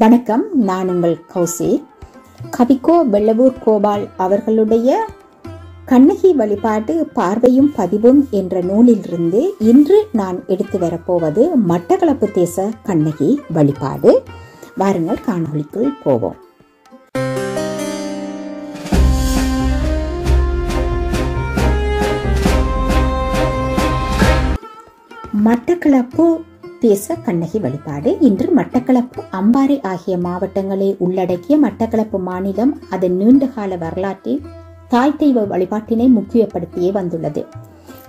வணக்கம், நான் உங்கள் கௌசி. கவிக்கோ வெள்ளவூர் கோபால் அவர்களுடைய கண்ணகி வழிபாடு பார்வையும் பதிவும் என்ற நூலிலிருந்து இன்று நான் எடுத்து வரப்போவது மட்டக்களப்பு தேச கண்ணகி வழிபாடு. வாருங்கள், காணொளிக்குள் போவோம். மட்டக்களப்பு தேச கண்ணகி வழிபாடு இன்று மட்டக்களப்பு, அம்பாறை ஆகிய மாவட்டங்களை உள்ளடக்கிய மட்டக்களப்பு மாநிலம் அதன் நீண்டகால வரலாற்றில் தாய் தெய்வ வழிபாட்டினை முக்கியப்படுத்தியே வந்துள்ளது.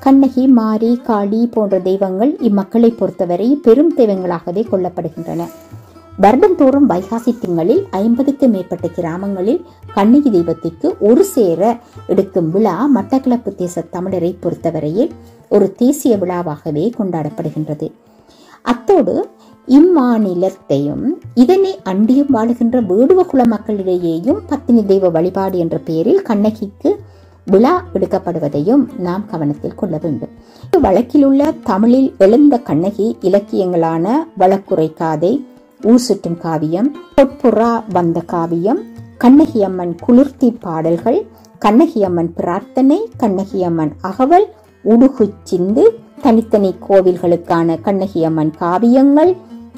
கண்ணகி, மாரி, காளி போன்ற தெய்வங்கள் இம்மக்களை பொறுத்தவரை பெரும் தெய்வங்களாகவே கொள்ளப்படுகின்றன. வருடந்தோறும் வைகாசி திங்களில் 50க்கும் மேற்பட்ட கிராமங்களில் கண்ணகி தெய்வத்திற்கு ஒரு சேர எடுக்கும் விழா மட்டக்களப்பு தேச தமிழரை பொறுத்தவரையில் ஒரு தேசிய விழாவாகவே கொண்டாடப்படுகின்றது. அத்தோடு இம்மாநிலத்தையும் இதனை அண்டியும் வாழுகின்ற வேடுவகுல மக்களிடையேயும் பத்தினி தெய்வ வழிபாடு என்ற பெயரில் கண்ணகிக்கு விழா எடுக்கப்படுவதையும் நாம் கவனத்தில் கொள்ள வேண்டும். வழக்கில் உள்ள தமிழில் எழுந்த கண்ணகி இலக்கியங்களான வழக்குரைக்காதை, ஊர் சுற்றும் காவியம், பொற்புறா வந்த காவியம், கண்ணகியம்மன் குளிர்த்தி பாடல்கள், கண்ணகியம்மன் பிரார்த்தனை, கண்ணகியம்மன் அகவல், உடுகு சிந்து, தனித்தனி கோவில்களுக்கான கண்ணகியம்மன் காவியங்கள்,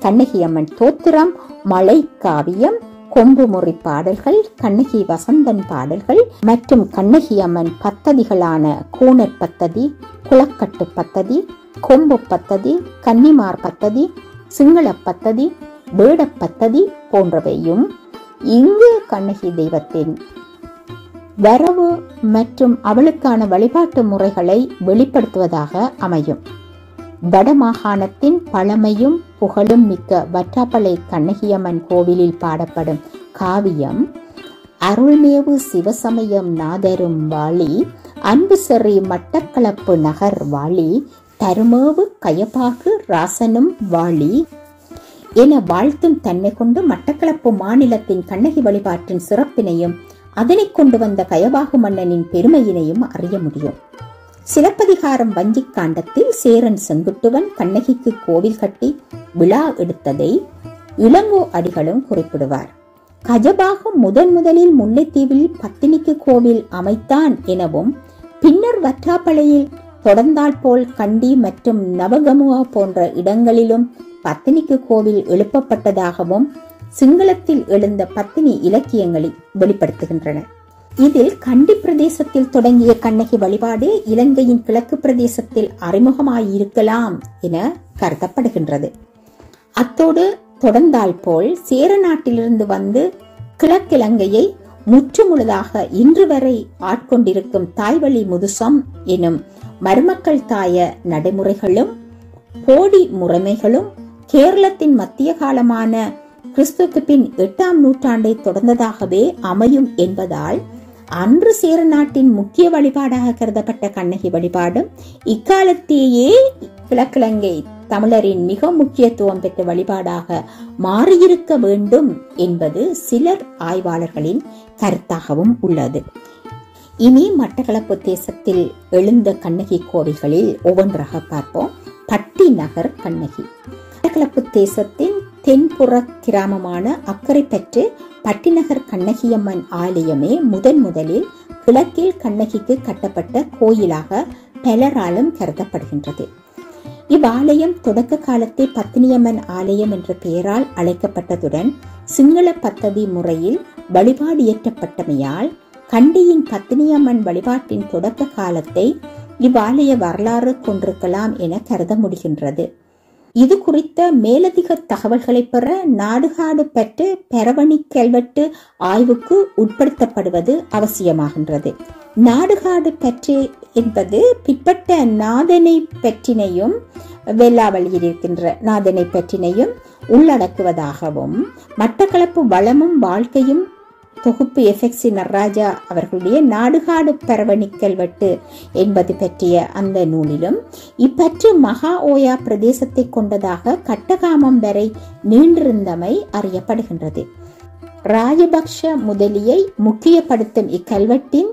கண்ணகியம்மன் தோத்திரம், மலை காவியம், கொம்பு முறை பாடல்கள், கண்ணகி வசந்தன் பாடல்கள் மற்றும் கண்ணகியம்மன் பத்ததிகளான கூணர் பத்ததி, குளக்கட்டு பத்ததி, கொம்பு பத்ததி, கன்னிமார் பத்ததி, சிங்கள பத்ததி, வேட பத்ததி போன்றவையும் இங்கு கண்ணகி தெய்வத்தின் வரவு மற்றும் அவளுக்கான வழிபாட்டு முறைகளை வெளிப்படுத்துவதாக அமையும். வடமாகாணத்தின் பழமையும் புகழும் மிக்க வற்றாப்பளை கண்ணகியம்மன் கோவிலில் பாடப்படும் காவியம் அருள்மேவு சிவசமயம் நாதரும் வாழி, அன்பு செறி மட்டக்களப்பு நகர் வாழி, தருமேவு கயபாகு ராசனும் வாழி என வாழ்த்தும் தன்மை கொண்டு மட்டக்களப்பு மாநிலத்தின் கண்ணகி வழிபாட்டின் சிறப்பினையும் அதனை கொண்டு வந்த கயபாகு மன்னனின் பெருமையினையும் அறிய முடியும். சிலப்பதிகாரம் வஞ்சிக் காண்டத்தில் சேரன் செங்குட்டுவன் கண்ணகிக்கு கோவில் கட்டி விழா எடுத்ததை இளங்கோ அடிகளும் குறிப்பிடுவார். கஜபாகு முதலில் முல்லைத்தீவில் பத்தினிக்கு கோவில் அமைத்தான் எனவும், பின்னர் வற்றாப்பளையில் தொடர்ந்தால் போல் கண்டி மற்றும் நவகமுவா போன்ற இடங்களிலும் பத்தினிக்கு கோவில் எழுப்பப்பட்டதாகவும் சிங்களத்தில் எழுந்த பத்தினி இலக்கியங்களை வெளிப்படுத்துகின்றன. இதில் கண்டி பிரதேசத்தில் தொடங்கிய கண்ணகி வழிபாடு இலங்கையின் கிழக்கு பிரதேசத்தில் அறிமுகமாயிருக்கலாம் என கருதப்படுகின்றது. அத்தோடு தொடர்ந்தால் போல் சேர நாட்டிலிருந்து வந்து கிழக்கிழங்கையை முற்றுமுழுதாக இன்று வரை ஆட்கொண்டிருக்கும் தாய்வழி முதுசம் எனும் மருமக்கள் தாய நடைமுறைகளும் போடி முறைமைகளும் கேரளத்தின் மத்திய காலமான கிறிஸ்துக்கு பின் 8ஆம் நூற்றாண்டை தொடர்ந்ததாகவே அமையும் என்பதால் அன்று சேர நாட்டின் முக்கிய வழிபாடாக கருதப்பட்ட கண்ணகி வழிபாடும் இக்காலத்திலேயே கிழக்கிழங்கை தமிழரின் மிக முக்கியத்துவம் பெற்ற வழிபாடாக மாறியிருக்க வேண்டும் என்பது சிலர் ஆய்வாளர்களின் கருத்தாகவும் உள்ளது. இனி மட்டக்களப்பு தேசத்தில் எழுந்த கண்ணகி கோவில்களில் ஒவ்வொன்றாக பார்ப்போம். பட்டிநகர் கண்ணகி மட்டக்களப்பு தேசத்தின் தென்புற கிராமமான அக்கரைப்பற்று பட்டிநகர் கண்ணகியம்மன் ஆலயமே முதலில் கிழக்கில் கண்ணகிக்கு கட்டப்பட்ட கோயிலாக பலராலும் கருதப்படுகின்றது. இவ்வாலயம் தொடக்க காலத்தில் பத்தினியம்மன் ஆலயம் என்ற பெயரால் அழைக்கப்பட்டதுடன் சிங்கள பத்ததி முறையில் வழிபாடு இயற்றப்பட்டமையால் கண்டியின் பத்தினியம்மன் வழிபாட்டின் தொடக்க காலத்தை இவ்வாலய வரலாறு கொண்டிருக்கலாம் என கருத முடிகின்றது. இது குறித்த மேலதிக தகவல்களை பெற நாடுகாடு பற்று பெரவணி கல்வெட்டு ஆய்வுக்கு உட்படுத்தப்படுவது அவசியமாகின்றது. நாடுகாடு பற்று என்பது பிற்பட்ட நாதனை பற்றினையும் வெள்ளாவளியில் இருக்கின்ற நாதனை பற்றினையும் உள்ளடக்குவதாகவும், மட்டக்களப்பு வளமும் வாழ்க்கையும் தொகுப்பு எஃப்எக்சி நடராஜா அவர்களுடைய நாடுகாடு பரவணி கல்வெட்டு என்பது பற்றிய அந்த நூலிலும் இப்பற்று மகா ஓயா பிரதேசத்தை கொண்டதாக கட்டகாமம் வரை நீண்டிருந்தமை அறியப்படுகின்றது. ராஜபக்ஷ முதலியை முக்கியப்படுத்தும் இக்கல்வெட்டின்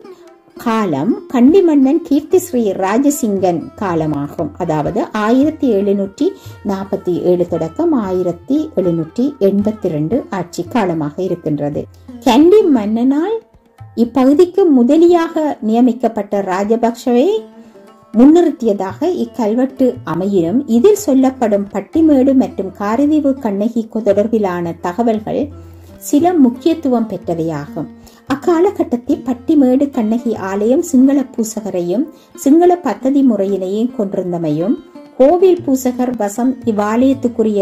காலம் கண்டி மன்னன் கீர்த்தி ஸ்ரீ ராஜசிங்கன் காலமாகும். அதாவது 1747 தொடக்கம் 1782 ஆட்சி காலமாக இருக்கின்றது. கண்டி மன்னனால் இப்பகுதிக்கு முதலியாக நியமிக்கப்பட்ட ராஜபக்ஷவை முன்னிறுத்தியதாக இக்கல்வெட்டு அமையினும் இதில் சொல்லப்படும் பட்டிமேடு மற்றும் காரதீவு கண்ணகி தொடர்பிலான தகவல்கள் சில முக்கியத்துவம் பெற்றவையாகும். அக்காலகட்டத்தில் பட்டிமேடு கண்ணகி ஆலயம் சிங்கள பூசகரையும் சிங்கள பத்ததி முறையினையும் கொண்டிருந்தமையும் கோவில் பூசகர் வசம் இவ்வாலயத்துக்குரிய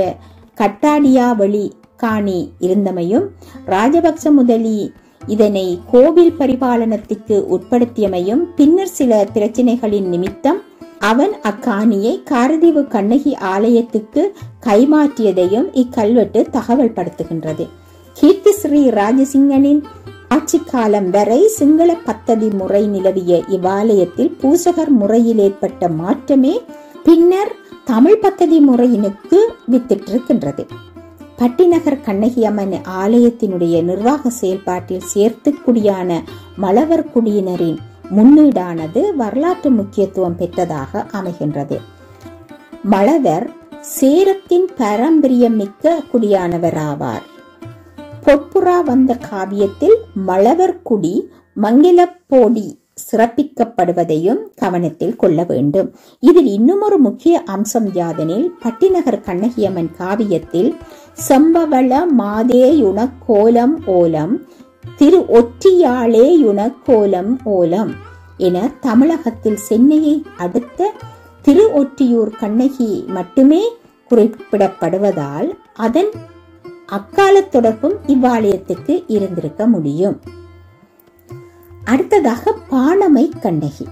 கட்டாடியா வழி காணி இருந்தமையும் ராஜபக்ச முதலி இதனை கோவில் பரிபாலனத்திற்கு உட்படுத்தியமையும் பின்னர் சில பிரச்சனைகளின் நிமித்தம் அவன் அக்காணியை காரதீவு கண்ணகி ஆலயத்துக்கு கைமாற்றியதையும் இக்கல்வெட்டு தகவல் படுத்துகின்றது. கீர்த்தி ஸ்ரீ ராஜசிங்கனின் ஆட்சி காலம் வரை சிங்கள பத்ததி முறை நிலவிய இவ்வாலயத்தில் பூசகர் முறையில் ஏற்பட்ட மாற்றமே பின்னர் தமிழ் பத்ததி முறையினுக்கு வித்திட்டிருக்கின்றது. பட்டிநகர் கண்ணகி அம்மன் ஆலயத்தினுடைய நிர்வாக செயல்பாட்டில் சேர்த்துக்குடியான மலவர் குடியினரின் முன்னீடானது வரலாற்று முக்கியத்துவம் பெற்றதாக அமைகின்றது. மலவர் சேரத்தின் பாரம்பரியம் மிக்க குடியானவராவார். பொற்புறா வந்த காவியத்தில் மலவர் குடி மங்கிலப்போடி சிறப்பிக்கப்படுவதையும் கவனத்தில் கொள்ள வேண்டும். இதில் இன்னும் ஒரு முக்கிய அம்சம் யாதெனில் பட்டிநகர் கண்ணகியம்மன் காவியத்தில் சம்பவள மாதேயுண கோலம் ஓலம் திரு ஒற்றியாளேயுண கோலம் ஓலம் என தமிழகத்தில் சென்னையை அடுத்த திரு ஒற்றியூர் கண்ணகி மட்டுமே குறிப்பிடப்படுவதால் அதன் அக்கால தொடர்பும் இவ்வாலயத்துக்கு இருந்திருக்க முடியும். அடுத்ததாக பாணமை கண்ணகி.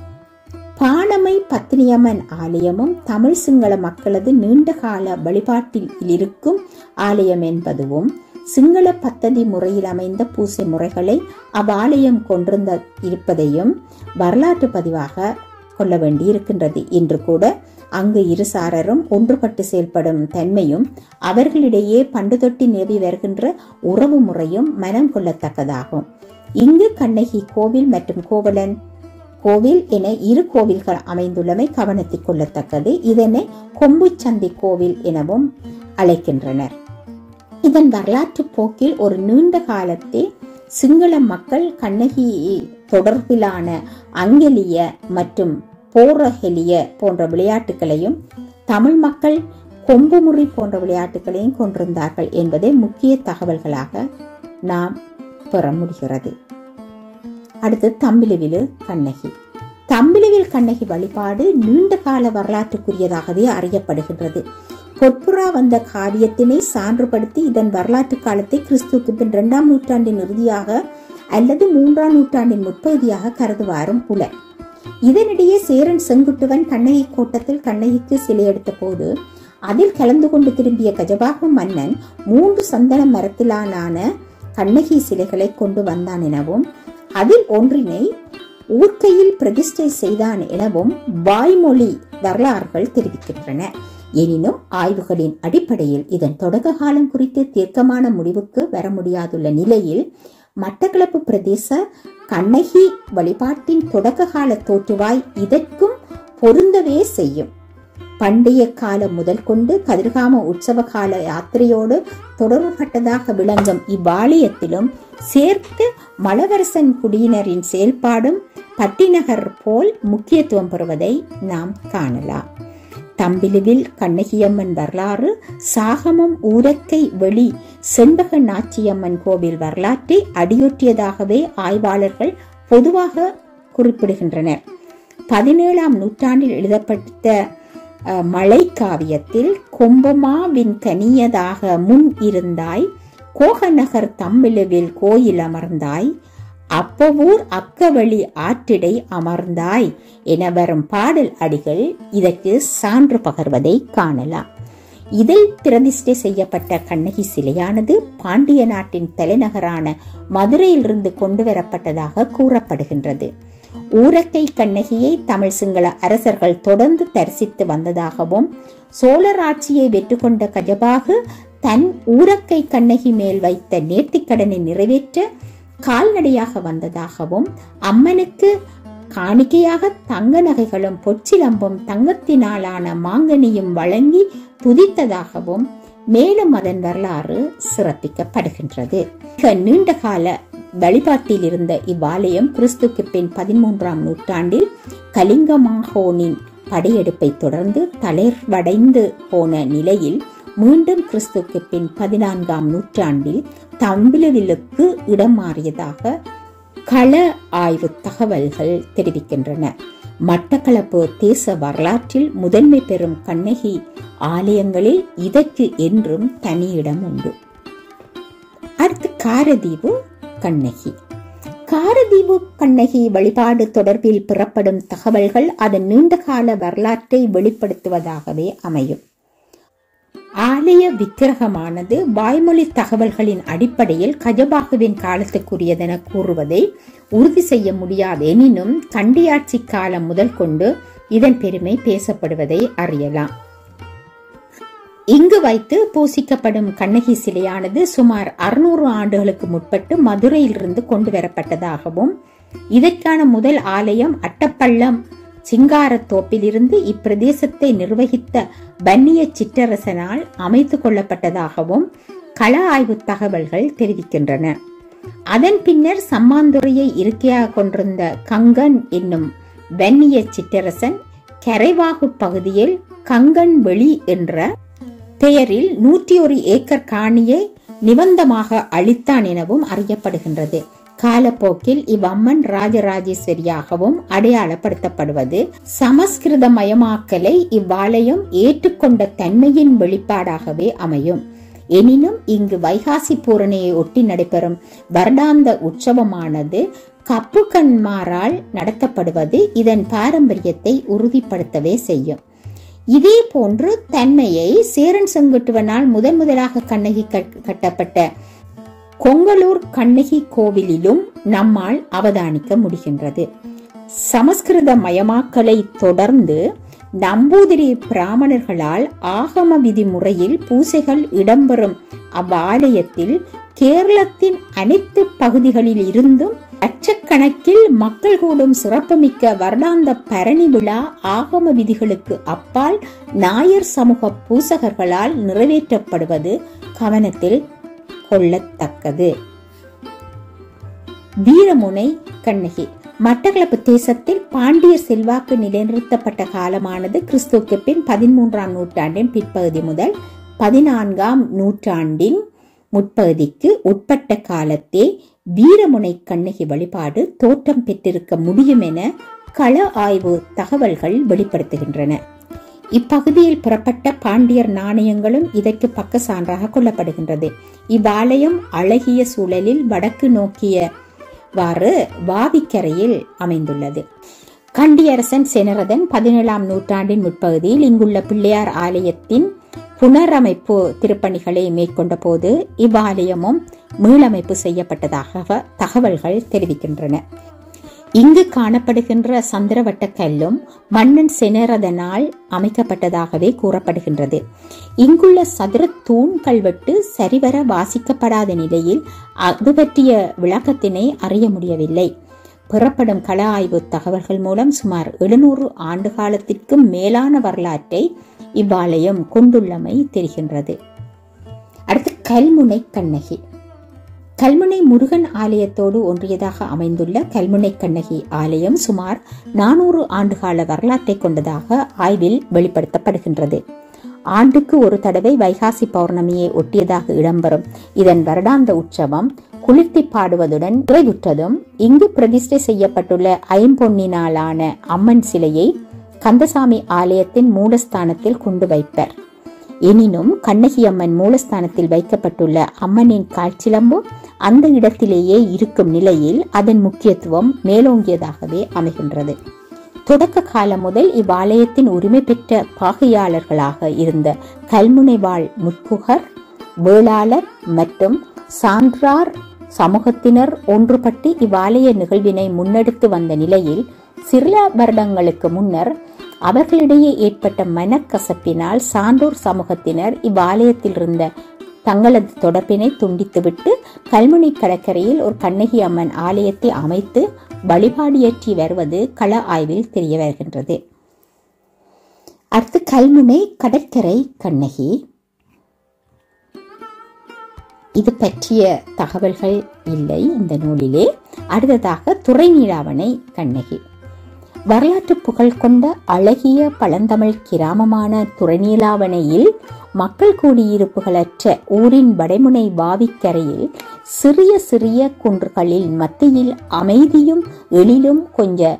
பாணமை பத்தினியம்மன் ஆலயமும் தமிழ் சிங்கள மக்களது நீண்டகால வழிபாட்டில் இருக்கும் ஆலயம் என்பதுவும் சிங்கள பத்ததி முறையில் அமைந்த பூசை முறைகளை அவ்வாலயம் கொண்டிருந்த இருப்பதையும் வரலாற்று பதிவாக கொள்ள வேண்டி இருக்கின்றது. இன்று கூட அங்கு இருசாரரும் ஒன்றுபட்டு செயல்படும் தன்மையும் அவர்களிடையே பண்டு தொட்டி நிலவி வருகின்ற உறவு முறையும் மனம் கொள்ளத்தக்கதாகும். இங்கு கண்ணகி கோவில் மற்றும் கோவலன் கோவில் என இரு கோவில்கள் அமைந்துள்ளமை கவனத்தில் கொள்ளத்தக்கது. இதனை கொம்புச்சந்தி கோவில் எனவும் அழைக்கின்றனர். இதன் வரலாற்று போக்கில் ஒரு நீண்ட காலத்தில் சிங்கள மக்கள் கண்ணகி தொடர்பிலான அங்கெலிய மற்றும் போரஹெலிய போன்ற விளையாட்டுகளையும் தமிழ் மக்கள் கொம்புமுறி போன்ற விளையாட்டுகளையும் கொண்டிருந்தார்கள் என்பதை முக்கிய தகவல்களாக நாம் பெற முடிகிறது. அடுத்து தம்பிலுவிலு கண்ணகி. தம்பிலுவில் கண்ணகி வழிபாடு நீண்ட கால வரலாற்றுக்குரியதாகவே அறியப்படுகின்றது. பொற்புறா வந்த காரியத்தினை சான்றுபடுத்தி இதன் வரலாற்று காலத்தை கிறிஸ்துவுக்கு பின் 2ஆம் நூற்றாண்டின் இறுதியாக அல்லது 3ஆம் நூற்றாண்டின் முற்பகுதியாக கருதுவாரும் உலர். இதனிடையே சேரன் செங்குட்டுவன் கண்ணகி கோட்டத்தில் கண்ணகிக்கு சிலை எடுத்த போது அதில் கலந்து கொண்டு திரும்பிய கஜபாகு மன்னன் 3 சந்தன மரத்திலான கண்ணகி சிலைகளை கொண்டு வந்தான் எனவும் அதில் ஒன்றினை ஊர்க்கையில் பிரதிஷ்டை செய்தான் எனவும் வாய்மொழி வரலாறுகள் தெரிவிக்கின்றன. எனினும் ஆய்வுகளின் அடிப்படையில் இதன் தொடக்க காலம் குறித்து தீர்க்கமான முடிவுக்கு வர முடியாதுள்ள நிலையில் மட்டக்களப்பு பிரதேச கண்ணகி வழிபாட்டின் தொடக்க கால தோற்றுவாய் இதற்கும் பொருந்தவே செய்யும். பண்டைய காலம் முதல் கொண்டு கதிர்காம உற்சவ கால யாத்திரையோடு தொடர்புபட்டதாக விளங்கும் இவ்வாலயத்திலும் சேர்த்து மலவரசன் குடியினரின் செயல்பாடும் பட்டிநகர் போல் முக்கியத்துவம் பெறுவதை நாம் காணலாம். தம்பிலுவில் கண்ணகியம்மன் வரலாறு சாகமம் ஊரக்கை வெளி செண்பக நாச்சியம்மன் கோவில் வரலாற்றை அடியொற்றியதாகவே ஆய்வாளர்கள் பொதுவாக குறிப்பிடுகின்றனர். 17ஆம் நூற்றாண்டில் எழுதப்பட்ட மலை காவியத்தில் கொம்பமாவின் கனியதாக முன் இருந்தாய் கோகநகர் தம்பிலுவில் கோயில் அமர்ந்தாய் அப்பவூர் அக்கவழி ஆற்றிடை அமர்ந்தாய் என வரும் பாடல் அடிகள் இதற்கு சான்று பகர்வதை காணலாம். இதில் பிரதிஷ்டை செய்யப்பட்ட கண்ணகி சிலையானது பாண்டிய நாட்டின் தலைநகரான மதுரையிலிருந்து கொண்டு வரப்பட்டதாக கூறப்படுகின்றது. ஊரக்கை கண்ணகியை தமிழ் சிங்கள அரசர்கள் தொடர்ந்து தரிசித்து வந்ததாகவும் சோழர் ஆட்சியை வெற்றி கொண்ட கஜபாகு தன் ஊரக்கை கண்ணகி மேல் வைத்த நேர்த்திக்கடனை நிறைவேற்ற கால்நடையாக வந்ததாகவும் அம்மனுக்கு காணிக்கையாக தங்க நகைகளும் பொற்சிலம்பும் தங்கத்தினாலான மாங்கனியும் வழங்கி துதித்ததாகவும் மேலும் அதன் வரலாறு சிறப்பிக்கப்படுகின்றது. மிக நீண்ட கால வழிபாட்டில் இருந்த இவ்வாலயம் கிறிஸ்துக்கு பின் 13ஆம் நூற்றாண்டில் கலிங்க மாகோனின் படையெடுப்பை தொடர்ந்து தளர்வடைந்து போன நிலையில் மீண்டும் கிறிஸ்துக்கு பின் 14ஆம் நூற்றாண்டில் தம்பிலுவிலுக்கு இடம் மாறியதாக கள ஆய்வு தகவல்கள் தெரிவிக்கின்றன. மட்டக்களப்பு தேச வரலாற்றில் முதன்மை பெறும் கண்ணகி ஆலயங்களில் இதற்கு என்றும் தனியிடம் உண்டு. அடுத்து காரதீவு கண்ணகி. காரதீவு கண்ணகி வழிபாடு தொடர்பில் பெறப்படும் தகவல்கள் அதன் நீண்டகால வரலாற்றை வெளிப்படுத்துவதாகவே அமையும். ஆலய விக்கிரகமானது வாய்மொழி தகவல்களின் அடிப்படையில் கஜபாகுவின் காலத்துக்குரியதென கூறுவதை உறுதி செய்ய முடியாது. எனினும் கண்டியாட்சி காலம் முதல் கொண்டு இதன் பெருமை பேசப்படுவதை அறியலாம். இங்கு வைத்து பூசிக்கப்படும் கண்ணகி சிலையானது சுமார் 600 ஆண்டுகளுக்கு முற்பட்டு மதுரையிலிருந்து கொண்டு வரப்பட்டதாகவும் இதற்கான முதல் ஆலயம் அட்டப்பள்ளம் சிங்காரத்தோப்பிலிருந்து இப்பிரதேசத்தை நிர்வகித்த பன்னிய சிற்றரசனால் அமைத்துக் கொள்ளப்பட்டதாகவும் கள ஆய்வு தகவல்கள் தெரிவிக்கின்றன. அதன் பின்னர் சம்மாந்துறையை இருக்கையாக கொண்டிருந்த கங்கன் என்னும் வன்னிய சிற்றரசன் கரைவாகு பகுதியில் கங்கன் வெளி என்ற பெயரில் 101 ஏக்கர் காணியை நிபந்தமாக அளித்தான் எனவும் அறியப்படுகின்றது. காலப்போக்கில் இவ்வம்மன் ராஜராஜேஸ்வரியாகவும் அடையாளப்படுத்தப்படுவது சமஸ்கிருதமயமாக்கலை இவ்வாலயம் ஏற்றுக்கொண்ட தன்மையின் வெளிப்பாடாகவே அமையும். எனினும் இங்கு வைகாசி பூரணையை ஒட்டி நடைபெறும் வருடாந்த உற்சவமானது கப்புக்கன்மாரால் நடத்தப்படுவது இதன் பாரம்பரியத்தை உறுதிப்படுத்தவே செய்யும். இதே போன்று தன்மையை சேரன் செங்குட்டுவனால் முதலாக கண்ணகி கட்டப்பட்ட கொங்கலூர் கண்ணகி கோவிலிலும் நம்மால் அவதானிக்க முடிகின்றது. சமஸ்கிருத மயமாக்கலை தொடர்ந்து நம்பூதிரி பிராமணர்களால் ஆகம விதிமுறையில் பூசைகள் இடம்பெறும் அவ்வாலயத்தில் கேரளத்தின் அனைத்து பகுதிகளில் இருந்தும் லட்சக்கணக்கில் மக்கள் கூடும் சிறப்புமிக்க வருடாந்த பரணி விழா ஆகம விதிகளுக்கு அப்பால் நாயர் சமூக பூசகர்களால் நிறைவேற்றப்படுவது கவனத்தில் கொள்ளத்தக்கது. வீரமுனை கண்ணகி. மட்டக்களப்பு தேசத்தில் பாண்டியர் செல்வாக்கு நிலைநிறுத்தப்பட்ட காலமானது கிறிஸ்துவுக்கு பின் 13ஆம் நூற்றாண்டின் பிற்பகுதி முதல் 14ஆம் நூற்றாண்டின் முற்பகுதிக்கு உட்பட்ட காலத்தே வீரமுனை கண்ணகி வழிபாடு தோற்றம் பெற்றிருக்க முடியும் என கள ஆய்வு தகவல்கள் வெளிப்படுத்துகின்றன. இப்பகுதியில் புறப்பட்ட பாண்டியர் நாணயங்களும் இதற்கு பக்க சான்றாக கொள்ளப்படுகின்றது. இவ்வாலயம் அழகிய சூழலில் வடக்கு நோக்கியவாறு வாவிக்கரையில் அமைந்துள்ளது. கண்டியரசன் செனரதன் 17ஆம் நூற்றாண்டின் முற்பகுதியில் இங்குள்ள பிள்ளையார் ஆலயத்தின் புனரமைப்பு திருப்பணிகளை மேற்கொண்ட போது இவ்வாலயமும் மீளமைப்பு செய்யப்பட்டதாக தகவல்கள் தெரிவிக்கின்றன. இங்கு காணப்படுகின்ற சந்திரவட்ட கல்லும் மன்னன் செனரதனால் அமைக்கப்பட்டதாகவே கூறப்படுகின்றது. இங்குள்ள சதுர தூண் கல்வெட்டு சரிவர வாசிக்கப்படாத நிலையில் அது பற்றிய விளக்கத்தினை அறிய முடியவில்லை. பெறப்படும் கள ஆய்வு தகவல்கள் மூலம் சுமார் 700 ஆண்டு காலத்திற்கு மேலான வரலாற்றை இவ்வாலயம் கொண்டுள்ளமை தெரிகின்றது. அடுத்து கல்முனை கண்ணகி. கல்முனை முருகன் ஆலயத்தோடு ஒன்றியதாக அமைந்துள்ள கல்முனை கண்ணகி ஆலயம் சுமார் 400 ஆண்டுகால வரலாற்றை கொண்டதாக ஆய்வில் வெளிப்படுத்தப்படுகின்றது. ஆண்டுக்கு ஒரு தடவை வைகாசி பௌர்ணமியை ஒட்டியதாக இடம்பெறும் இதன் வருடாந்த உற்சவம் குளிர்த்தி பாடுவதுடன் நிறைவுற்றதும் இங்கு பிரதிஷ்டை செய்யப்பட்டுள்ள ஐம்பொன்னினாலான அம்மன் சிலையை கந்தசாமி ஆலயத்தின் மூலஸ்தானத்தில் கொண்டு வைப்பர். எனினும் கண்ணகி அம்மன் மூலஸ்தானத்தில் வைக்கப்பட்டுள்ள அம்மனின் கால்சிலம்பு அந்த இடத்திலேயே இருக்கும் நிலையில் அதன் முக்கியத்துவம் மேலோங்கியதாகவே அமைகின்றது. தொடக்க காலம் முதல் இவ்வாலயத்தின் உரிமை பெற்ற பாகையாளர்களாக இருந்த கல்முனை வாழ் முட்குகர், வேளாளர் மற்றும் சான்றார் சமூகத்தினர் ஒன்றுபட்டு இவ்வாலய நிகழ்வினை முன்னெடுத்து வந்த நிலையில் சில வருடங்களுக்கு முன்னர் அவர்களிடையே ஏற்பட்ட மனக்கசப்பினால் சான்றோர் சமூகத்தினர் இவ்வாலயத்தில் இருந்த தங்களது தொடர்பினை துண்டித்துவிட்டு கல்முனை கடற்கரையில் ஒரு கண்ணகி அம்மன் ஆலயத்தை அமைத்து வழிபாடியற்றி வருவது கள ஆய்வில் தெரிய வருகின்றது. அடுத்து கல்முனை கடற்கரை கண்ணகி. இது பற்றிய தகவல்கள் இல்லை இந்த நூலிலே. அடுத்ததாக துறைநீலாவணை கண்ணகி. வரலாற்று புகழ் கொண்ட அழகிய பழந்தமிழ் கிராமமான துறைநீலாவணையில் மக்கள் குடியிருப்புகளற்ற ஊரின் வடமுனை வாவிக்கரையில் சிறிய சிறிய குன்றுகளில் மத்தியில் அமைதியும் எழிலும் கொஞ்ச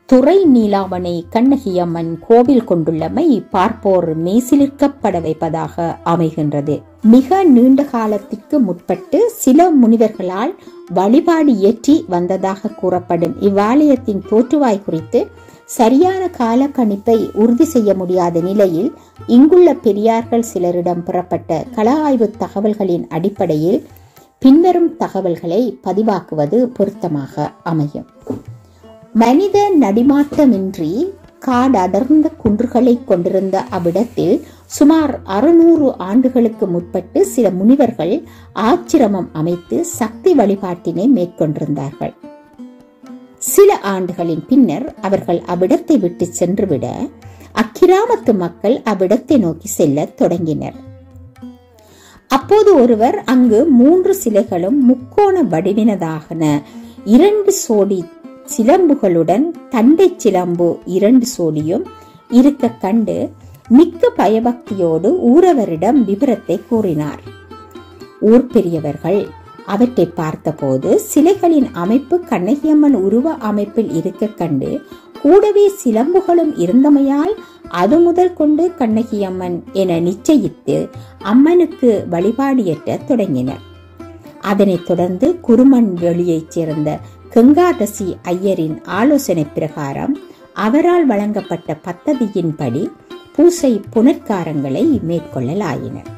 துறைநீலாவணை கண்ணகியம்மன் கோவில் கொண்டுள்ளமை பார்ப்போர் மெய்சிலிர்க்கப்பட வைப்பதாக அமைகின்றது. மிக நீண்ட காலத்திற்கு முற்பட்டு சில முனிவர்களால் வழிபாடு இயற்றி வந்ததாக கூறப்படும் இவ்வாலயத்தின் தோற்றுவாய் குறித்து சரியான கால கணிப்பை உறுதி செய்ய முடியாத நிலையில் இங்குள்ள பெரியார்கள் சிலரிடம் பெறப்பட்ட கள ஆய்வு தகவல்களின் அடிப்படையில் பின்வரும் தகவல்களை பதிவாக்குவது பொருத்தமாக அமையும். மனித நடிமாட்டமின்றி காடடர்ந்த குன்றுகளை கொண்டிருந்த அவ்விடத்தில் சுமார் 600 ஆண்டுகளுக்கு முற்பட்டு சில முனிவர்கள் ஆச்சிரமம் அமைத்து சக்தி வழிபாட்டினை மேற்கொண்டிருந்தார்கள். சில ஆண்டுகளின் பின்னர் அவர்கள் அவ்விடத்தை விட்டு சென்றுவிட அக்கிராமத்து மக்கள் அவ்விடத்தை நோக்கி செல்ல தொடங்கினர். அப்போது ஒருவர் அங்கு 3 சிலைகளும் முக்கோண வடிவினதாகன 2 சோடி சிலம்புகளுடன் தண்டை சிலம்பு 2 சோடியும் இருக்க கண்டு மிக்க பயபக்தியோடு ஊரவரிடம் விவரத்தை கூறினார். ஊர் பெரியவர்கள் அவற்றை பார்த்தபோது சிலைகளின் அமைப்பு கண்ணகியம்மன் உருவ அமைப்பில் இருக்க கண்டு கூடவே சிலம்புகளும் இருந்தமையால் அது முதல் கொண்டு கண்ணகியம்மன் என நிச்சயித்து அம்மனுக்கு வழிபாடியற்ற தொடங்கினர். அதனைத் தொடர்ந்து குருமன் வெளியைச் சேர்ந்த கங்காதசி ஐயரின் ஆலோசனை பிரகாரம் அவரால் வழங்கப்பட்ட பத்ததியின்படி பூசை புனற்காரங்களை மேற்கொள்ளலாயினர்.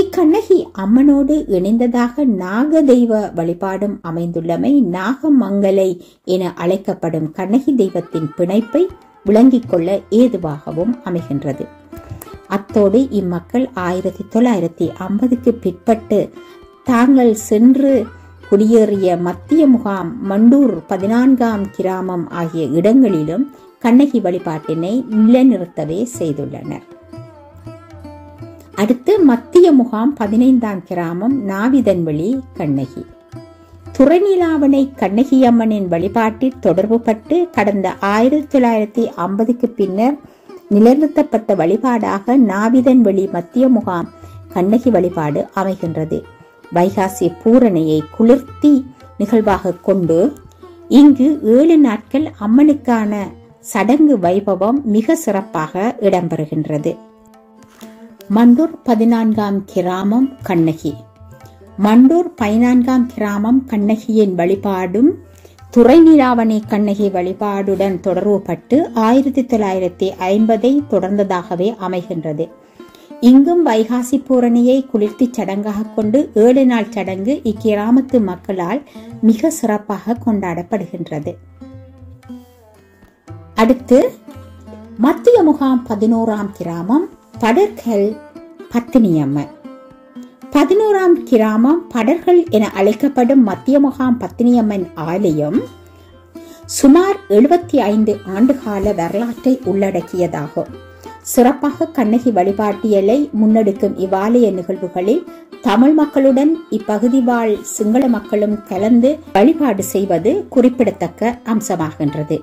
இக்கண்ணகி அம்மனோடு இணைந்ததாக நாக தெய்வ வழிபாடும் அமைந்துள்ளமை நாகமங்கலை என அழைக்கப்படும் கண்ணகி தெய்வத்தின் பிணைப்பை விளங்கிக் கொள்ள ஏதுவாகவும் அமைகின்றது. அத்தோடு இம்மக்கள் 1950க்கு பிற்பட்டு தாங்கள் சென்று குடியேறிய மத்திய முகாம், மண்டூர் 14ஆம் கிராமம் ஆகிய இடங்களிலும் கண்ணகி வழிபாட்டினை நிலைநிறுத்தவே செய்துள்ளனர். அடுத்து மத்திய முகாம் 15ஆம் கிராமம் நாவிதன்வெளி கண்ணகி. துறைநீலாவணை கண்ணகியம்மனின் வழிபாட்டில் தொடர்பு பட்டு கடந்த 1950க்கு பின்னர் நிலைநிறுத்தப்பட்ட வழிபாடாக நாவிதன்வெளி மத்திய முகாம் கண்ணகி வழிபாடு அமைகின்றது. வைகாசி பூரணையை குளிர்த்தி நிகழ்வாக கொண்டு இங்கு 7 நாட்கள் அம்மனுக்கான சடங்கு வைபவம் மிக சிறப்பாக இடம்பெறுகின்றது. மண்டூர் 14ஆம் கிராமம் கண்ணகி. மண்டூர் 14ஆம் கிராமம் கண்ணகியின் வழிபாடும் துறைநீலாவணை கண்ணகி வழிபாடுடன் தொடர்புபட்டு 1950ஐ தொடர்ந்ததாகவே அமைகின்றது. இங்கும் வைகாசி பூரணியை குளிர்த்தி சடங்காக கொண்டு 7 நாள் சடங்கு இக்கிராமத்து மக்களால் மிக சிறப்பாக கொண்டாடப்படுகின்றது. அடுத்து மத்திய முகாம் 11ஆம் கிராமம் படர்கள் பத்தினியம்மன். 11ஆம் கிராமம் படர்கள் என அழைக்கப்படும் மத்திய முகாம் பத்தினியம்மன் ஆலயம் சுமார் 75 ஆண்டுகால வரலாற்றை உள்ளடக்கியதாகும். சிறப்பாக கண்ணகி வழிபாட்டியலை முன்னெடுக்கும் இவ்வாலய நிகழ்வுகளில் தமிழ் மக்களுடன் இப்பகுதி வாழ் சிங்கள மக்களும் கலந்து வழிபாடு செய்வது குறிப்பிடத்தக்க அம்சமாகின்றது.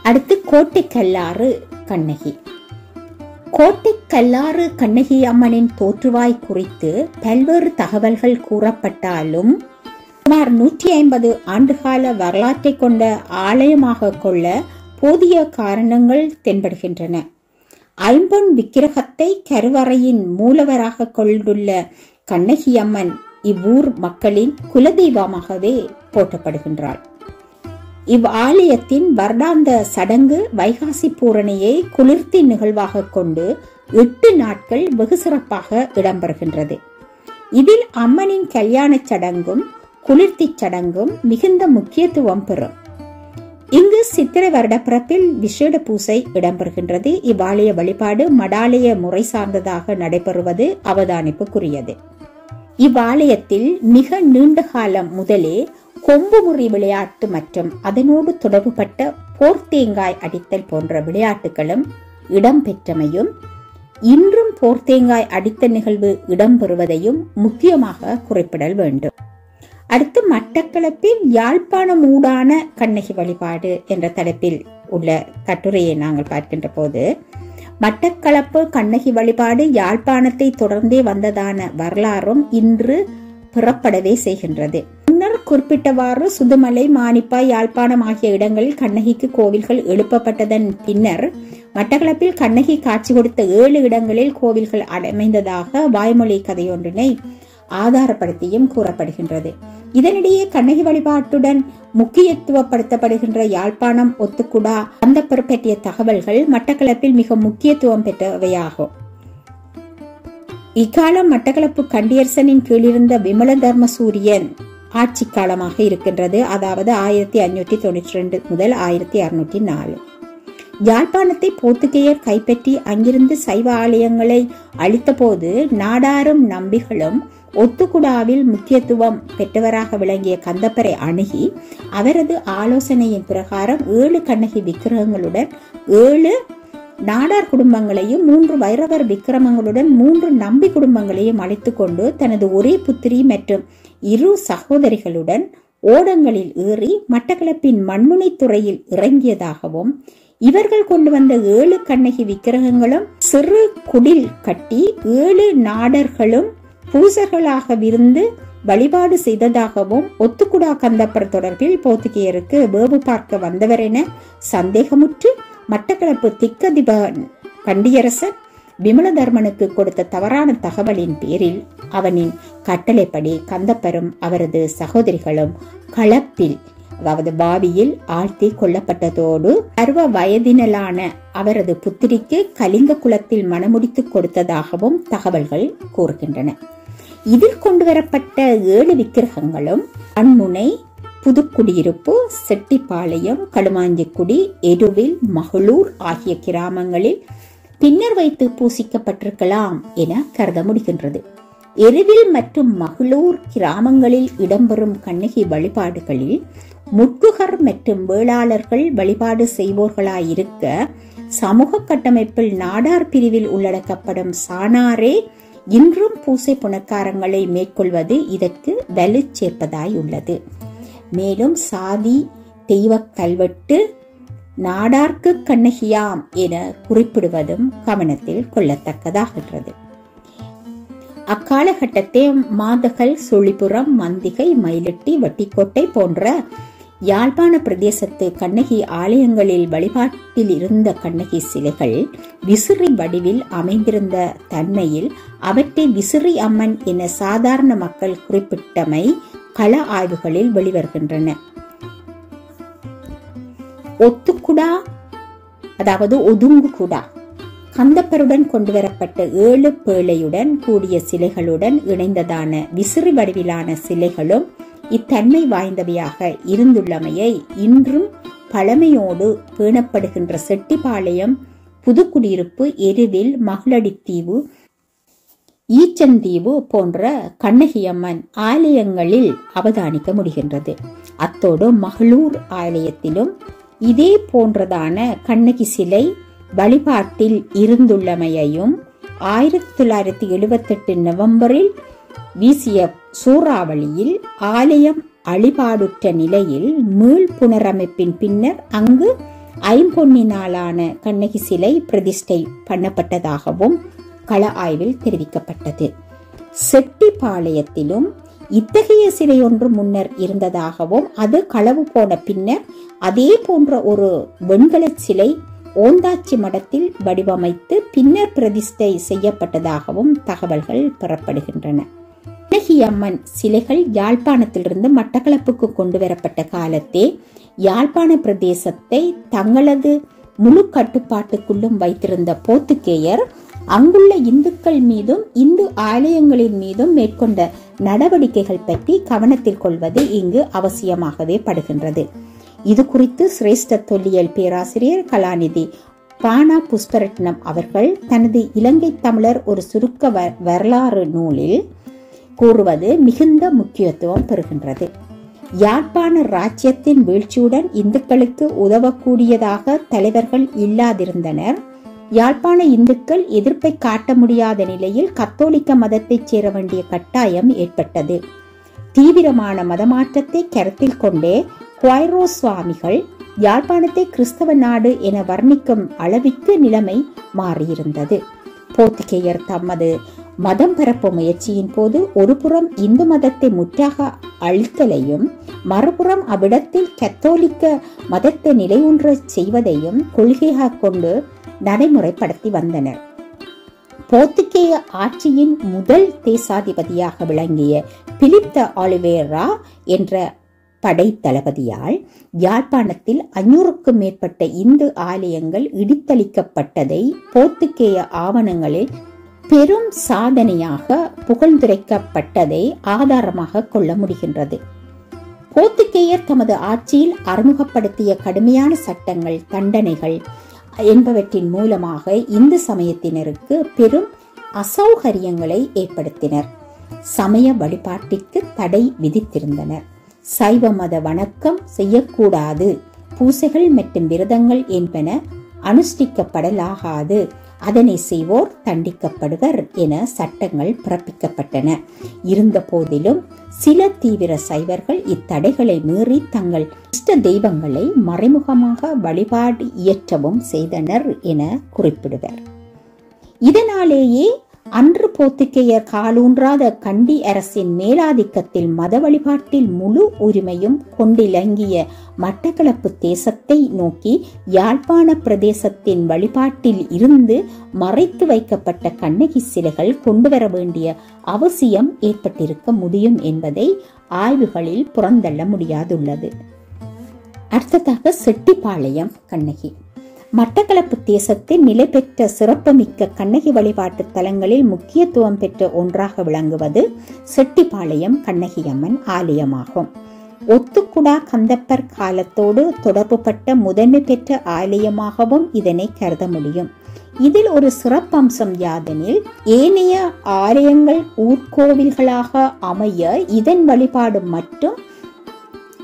அடுத்து கோட்டைக்கல்லாறு கண்ணகி. கோட்டைக்கல்லாறு கண்ணகி அம்மனின் தோற்றுவாய் குறித்து பல்வேறு தகவல்கள் கூறப்பட்டாலும் சுமார் 150 ஆண்டுகால வரலாற்றை கொண்ட ஆலயமாக கொள்ள போதிய காரணங்கள் தென்படுகின்றன. ஐம்பொன் விக்கிரகத்தை கருவறையின் மூலவராக கொண்டுள்ள கண்ணகியம்மன் இவ்வூர் மக்களின் குலதெய்வமாகவே போற்றப்படுகின்றாள். இவ்வாலயத்தின் வருடாந்த சடங்கு வைகாசி பூரணியை குளிர்த்தி நிகழ்வாக கொண்டு 8 நாட்கள் வெகு சிறப்பாக இடம்பெறுகின்றது. இதில் அம்மனின் கல்யாண சடங்கும் குளிர்த்தி சடங்கும் மிகுந்த முக்கியத்துவம் பெறும். இங்கு சித்திரை வருட பிறப்பில் விசேட பூசை இடம்பெறுகின்றது. இவ்வாலய வழிபாடு மடாலய முறை சார்ந்ததாக நடைபெறுவது அவதானிப்புக்குரியது. இவ்வாலயத்தில் மிக நீண்ட காலம் முதலே கொம்பு முறி விளையாட்டு மற்றும் அதனோடு தொடர்புபட்ட போர்த்தேங்காய் அடித்தல் போன்ற விளையாட்டுகளும் இடம்பெற்றமையும் இன்றும் போர்த்தேங்காய் அடித்த நிகழ்வு இடம்பெறுவதையும் முக்கியமாக குறிப்பிடல் வேண்டும். அடுத்து மட்டக்களப்பில் யாழ்ப்பாணம் ஊடான கண்ணகி வழிபாடு என்ற தலைப்பில் உள்ள கட்டுரையை நாங்கள் பார்க்கின்ற போது, மட்டக்களப்பு கண்ணகி வழிபாடு யாழ்ப்பாணத்தை தொடர்ந்தே வந்ததான வரலாறும் இன்று புறப்படவே செய்கின்றது. முன்னர் குறிப்பிட்டவாறு சுதுமலை, மானிப்பாய், யாழ்ப்பாணம் ஆகிய இடங்களில் கண்ணகிக்கு கோவில்கள் எழுப்பப்பட்டதன் பின்னர் மட்டக்களப்பில் கண்ணகி காட்சி கொடுத்த 7 இடங்களில் கோவில்கள் அமைந்ததாக வாய்மொழி கதையொன்றினை ஆதாரப்படுத்தியும் கூறப்படுகின்றது. இதனிடையே கண்ணகி வழிபாட்டுடன் முக்கியத்துவப்படுத்தப்படுகின்ற யாழ்ப்பாணம், ஒத்துக்குடா, கந்தப்பர் பற்றிய தகவல்கள் மட்டக்களப்பில் மிக முக்கியத்துவம் பெற்றவையாகும். இக்காலம் மட்டக்களப்பு கண்டியரசனின் கீழிருந்த விமல தர்மசூரியன் ஆட்சி காலமாக இருக்கின்றது. அதாவது 1592 முதல் 1604. யாழ்ப்பாணத்தை போர்த்துகேயர் கைப்பற்றி அங்கிருந்து சைவ ஆலயங்களை அளித்த போது நாடாரும் நம்பிகளும் ஒத்துக்குடாவில் முக்கியத்துவம் பெற்றவராக விளங்கிய கந்தப்பரை அணுகி அவரது ஆலோசனையின் பிரகாரம் 7 கண்ணகி விக்கிரகங்களுடன் 7 நாடார் குடும்பங்களையும் 3 வைரவர் விக்கிரமங்களுடன் 3 நம்பி குடும்பங்களையும் அழைத்துக் கொண்டு தனது ஒரே புத்திரி மற்றும் 2 சகோதரிகளுடன் ஓடங்களில் ஏறி மட்டக்களப்பின் மண்முனைத்துறையில் இறங்கியதாகவும், இவர்கள் கொண்டு வந்த 7 கண்ணகி விக்கிரகங்களும் சிறு குடில் கட்டி 7 நாடர்களும் பூசர்களாக விருந்து வழிபாடு செய்ததாகவும், ஒத்துக்குடா கந்தப்பர் தொடர்பில் போர்த்துகேயருக்கு வேவு பார்க்க வந்தவர் என சந்தேகமுற்று மட்டக்களப்பு திக்கதிப கண்டியரசன் விமலதர்மனுக்கு கொடுத்த தவறான தகவலின் பேரில் அவனின் கட்டளைப்படி கந்தப்பரும் அவரது சகோதரிகளும் களப்பில், அதாவது பாவியில் ஆழ்த்தி கொல்லப்பட்டதோடு 60 வயதினலான அவரது புத்திரிக்கு கலிங்க குலத்தில் மணமுடித்து கொடுத்ததாகவும் தகவல்கள் கூறுகின்றன. இதில் கொண்டு வரப்பட்ட 7 விக்கிரகங்களும் அண்முனை, புதுக்குடியிருப்பு, செட்டிப்பாளையம், களுமாஞ்சிக்குடி, எருவில், மகளூர் ஆகிய கிராமங்களில் பின்னர் வைத்து பூசிக்கப்பட்டிருக்கலாம் என கருத முடிகின்றது. எருவில் மற்றும் மகளூர் கிராமங்களில் இடம்பெறும் கண்ணகி வழிபாடுகளில் முட்குகர் மற்றும் வேளாளர்கள் வழிபாடு செய்வோர்களாயிருக்க, சமூக கட்டமைப்பில் நாடார் பிரிவில் உள்ளடக்கப்படும் சாணாரே இன்றும் பூசை புனக்காரங்களை மேற்கொள்வது இதற்கு வலு சேர்ப்பதாய் உள்ளது. மேலும் சாதி, தெய்வ கல்வெட்டு நாடார்க்கு கண்ணகியாம் என குறிப்பிடுவதும் கவனத்தில் கொள்ளத்தக்கதாகின்றது. அக்காலகட்டத்தை மாதகல், சுழிபுரம், மந்திகை, மயிலட்டி, வட்டிக்கோட்டை போன்ற யாழ்ப்பாண பிரதேசத்து கண்ணகி ஆலயங்களில் வழிபாட்டில் இருந்த கண்ணகி சிலைகள் விசிறி வடிவில் அமைந்திருந்த தன்மையில் அவற்றை விசிறி அம்மன் என சாதாரண மக்கள் குறிப்பிட்டமை கள ஆய்வுகளில் வெளிவருகின்றன. ஒத்துக்குடா, அதாவது ஒதுங்குகுடா கந்தப்பருடன் கொண்டுவரப்பட்ட 7 பேழையுடன் கூடிய சிலைகளுடன் இணைந்ததான விசிறி வடிவிலான சிலைகளும் இத்தன்மை வாய்ந்தவையாக இருந்துள்ளமையை இன்றும் பழமையோடு பேணப்படுகின்ற செட்டிப்பாளையம், புதுக்குடியிருப்பு, எருவில், மகளடித்தீவு, ஈச்சந்தீவு போன்ற கண்ணகியம்மன் ஆலயங்களில் அவதானிக்க முடிகின்றது. அத்தோடு மகளூர் ஆலயத்திலும் இதே போன்றதான கண்ணகி சிலை வழிபாட்டில் இருந்துள்ளமையையும் 1978 நவம்பரில் வீசிய சூறாவளியில் ஆலயம் அழிபாடுற்ற நிலையில் மீள் புனரமைப்பின் பின்னர் அங்கு ஐம்பொன்னினாலான கண்ணகி சிலை பிரதிஷ்டை பண்ணப்பட்டதாகவும் கள ஆய்வில் தெரிவிக்கப்பட்டது. செட்டிப்பாளையத்திலும் இத்தகைய சிலை ஒன்று முன்னர் இருந்ததாகவும் அது களவு போன பின்னர் அதே போன்ற ஒரு வெண்கல சிலை ஓந்தாச்சி மடத்தில் வடிவமைத்து பின்னர் பிரதிஷ்டை செய்யப்பட்டதாகவும் தகவல்கள் பெறப்படுகின்றன. கண்ணகியம்மன் சிலைகள் யாழ்ப்பாணத்திலிருந்து மட்டக்களப்புக்கு கொண்டு வரப்பட்ட காலத்தே யாழ்ப்பாண பிரதேசத்தை தங்களது முழு கட்டுப்பாட்டுக்குள்ளும் வைத்திருந்த போர்த்துகேயர் அங்குள்ள இந்துக்கள் மீதும் இந்து ஆலயங்களின் மீதும் மேற்கொண்ட நடவடிக்கைகள் பற்றி கவனத்தில் கொள்வது இங்கு அவசியமாகவே படுகின்றது. இது குறித்து சிரேஷ்ட தொல்லியல் பேராசிரியர் கலாநிதி பானா புஷ்பரட்னம் அவர்கள் தனது இலங்கை தமிழர் ஒரு சுருக்க வரலாறு நூலில் கூறுவது மிகுந்த முக்கியத்துவம் பெறுகின்றது. யாழ்ப்பாண ராஜ்யத்தின் வீழ்ச்சியுடன் இந்துக்களுக்கு உதவக்கூடியதாக தலைவர்கள் இல்லாதிருந்தனர். யாழ்ப்பாண இந்துக்கள் எதிர்ப்பை காட்ட முடியாத நிலையில் கத்தோலிக்க மதத்தைச் சேர வேண்டிய கட்டாயம் ஏற்பட்டது. தீவிரமான மதமாற்றத்தை கருத்தில் கொண்டே குவைரோஸ் சுவாமிகள் யாழ்ப்பாணத்தை கிறிஸ்தவ நாடு என வர்ணிக்கும் அளவிற்கு நிலைமை மாறியிருந்தது. போர்த்துகேயர் தமது மதம் பரப்பும் முயற்சியின் போது ஒருபுறம் இந்து மதத்தை முற்றாக அழித்தலையும் மறுபுறம் அவ்விடத்தில் கத்தோலிக்க மதத்தை நிலையொன்ற செய்வதையும் கொள்கையாக கொண்டு நடைமுறைப்படுத்தி வந்தனர். போர்த்துகேய ஆட்சியின் முதல் தேசாதிபதியாக விளங்கிய பிலிப் த ஆலிவேரா என்ற படை தளபதியால் யாழ்ப்பாணத்தில் 500க்கும் மேற்பட்ட இந்து ஆலயங்கள் இடித்தளிக்கப்பட்டதை போர்த்துகேய ஆவணங்களில் பெரும் சாதனையாக புகழ்ந்துரைக்கப்பட்டதை ஆதாரமாக கொள்ள முடிகின்றது. போர்த்துகேயர் தமது ஆட்சியில் அறிமுகப்படுத்திய கடுமையான சட்டங்கள், தண்டனைகள் என்பவற்றின் மூலமாக இந்து சமயத்தினருக்கு பெரும் அசௌகரியங்களை ஏற்படுத்தினர். சமய வழிபாட்டிற்கு தடை விதித்திருந்தனர். சைவ மத வணக்கம் செய்யக்கூடாது, பூசைகள் மற்றும் விரதங்கள் என்பன அனுஷ்டிக்கப்படலாகாது, அதனை செய்வோர் தண்டிக்கப்படுவர் என சட்டங்கள் பிறப்பிக்கப்பட்டன. இருந்த போதிலும் சில தீவிர சைவர்கள் இத்தடைகளை மீறி தங்கள் இஷ்ட தெய்வங்களை மறைமுகமாக வழிபாடு இயற்றவும் செய்தனர் என குறிப்பிடுவர். இதனாலேயே அன்று போர்த்துகேயர் காலூன்றாத கண்டி அரசின் மேலாதிக்கத்தில் மத வழிபாட்டில் முழு உரிமையும் கொண்டிலங்கிய மட்டக்களப்பு தேசத்தை நோக்கி யாழ்ப்பாண பிரதேசத்தின் வழிபாட்டில் இருந்து மறைத்து வைக்கப்பட்ட கண்ணகி சிலைகள் கொண்டுவர வேண்டிய அவசியம் ஏற்பட்டிருக்க முடியும் என்பதை ஆய்வுகளில் புறந்தள்ள முடியாதுள்ளது. அடுத்ததாக செட்டிப்பாளையம் கண்ணகி. மட்டக்களப்பு தேசத்தில் நிலை பெற்ற சிறப்புமிக்க கண்ணகி வழிபாட்டு தலங்களில் முக்கியத்துவம் பெற்ற ஒன்றாக விளங்குவது செட்டிப்பாளையம் கண்ணகியம்மன் ஆலயமாகும். ஒத்துக்குடா கந்தப்பர் காலத்தோடு தொடர்புபட்ட முதன்மை பெற்ற ஆலயமாகவும் இதனை கருத முடியும். இதில் ஒரு சிறப்பம்சம் யாதெனில், ஏனைய ஆலயங்கள் ஊர்கோவில்களாக அமைய இதன் வழிபாடு மற்றும்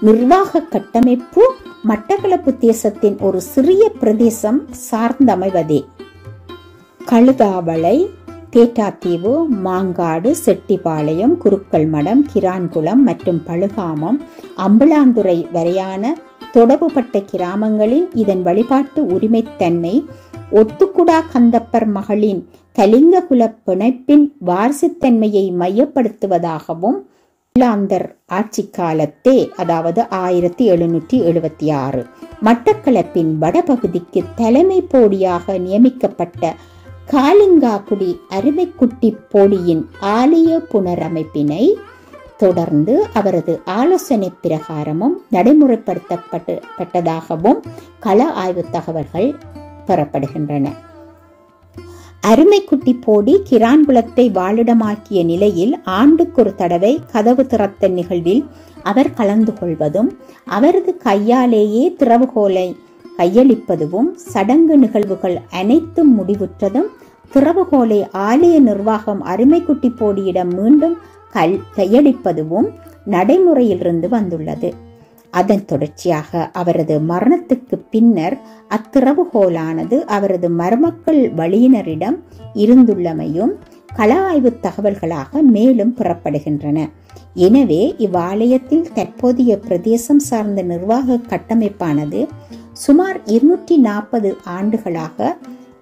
நிர்வாக கட்டமைப்பு மட்டக்களப்பு தேசத்தின் ஒரு சிறிய பிரதேசம் சார்ந்தமைவதே. கழுதாவளை, தேட்டாத்தீவு, மாங்காடு, செட்டிப்பாளையம், குருக்கள் மடம், கிரான்குளம் மற்றும் பழுகாமம், அம்பலாந்துறை வரையான தொடர்புபட்ட கிராமங்களில் இதன் வழிபாட்டு உரிமைத்தன்மை ஒத்துக்குடா கந்தப்பர் மகளின் கலிங்ககுல பிணைப்பின் வாரிசுத்தன்மையை மையப்படுத்துவதாகவும் இலாந்தர் ஆட்சி காலத்தே, அதாவது 1776 மட்டக்களப்பின் வடபகுதிக்கு தலைமை போடியாக நியமிக்கப்பட்ட காலிங்காக்குடி அருமைக்குட்டி போடியின் ஆலய புனரமைப்பினை தொடர்ந்து அவரது ஆலோசனை பிரகாரமும் நடைமுறைப்படுத்தப்பட்டதாகவும் கள ஆய்வு தகவல்கள் பெறப்படுகின்றன. அருமைக்குட்டி போடி கிரான்குளத்தை வாழிடமாக்கிய நிலையில் ஆண்டுக்கு ஒரு தடவை கதவு திறத்த நிகழ்வில் அவர் கலந்து கொள்வதும் அவரது கையாலேயே திறவுகோலை கையளிப்பதும் சடங்கு நிகழ்வுகள் அனைத்தும் முடிவுற்றதும் திறவுகோலை ஆலய நிர்வாகம் அருமைக்குட்டி போடியிடம் மீண்டும் கையளிப்பதும் நடைமுறையிலிருந்து வந்துள்ளது. அதன் தொடர்ச்சியாக அவரது மரணத்துக்கு பின்னர் அத்திறவுகோலானது அவரது மருமக்கள் வழியினரிடம் இருந்துள்ளமையும் கள ஆய்வு தகவல்களாக மேலும் பெறப்படுகின்றன. எனவே இவ்வாலயத்தில் தற்போதைய பிரதேசம் சார்ந்த நிர்வாக கட்டமைப்பானது சுமார் 240 ஆண்டுகளாக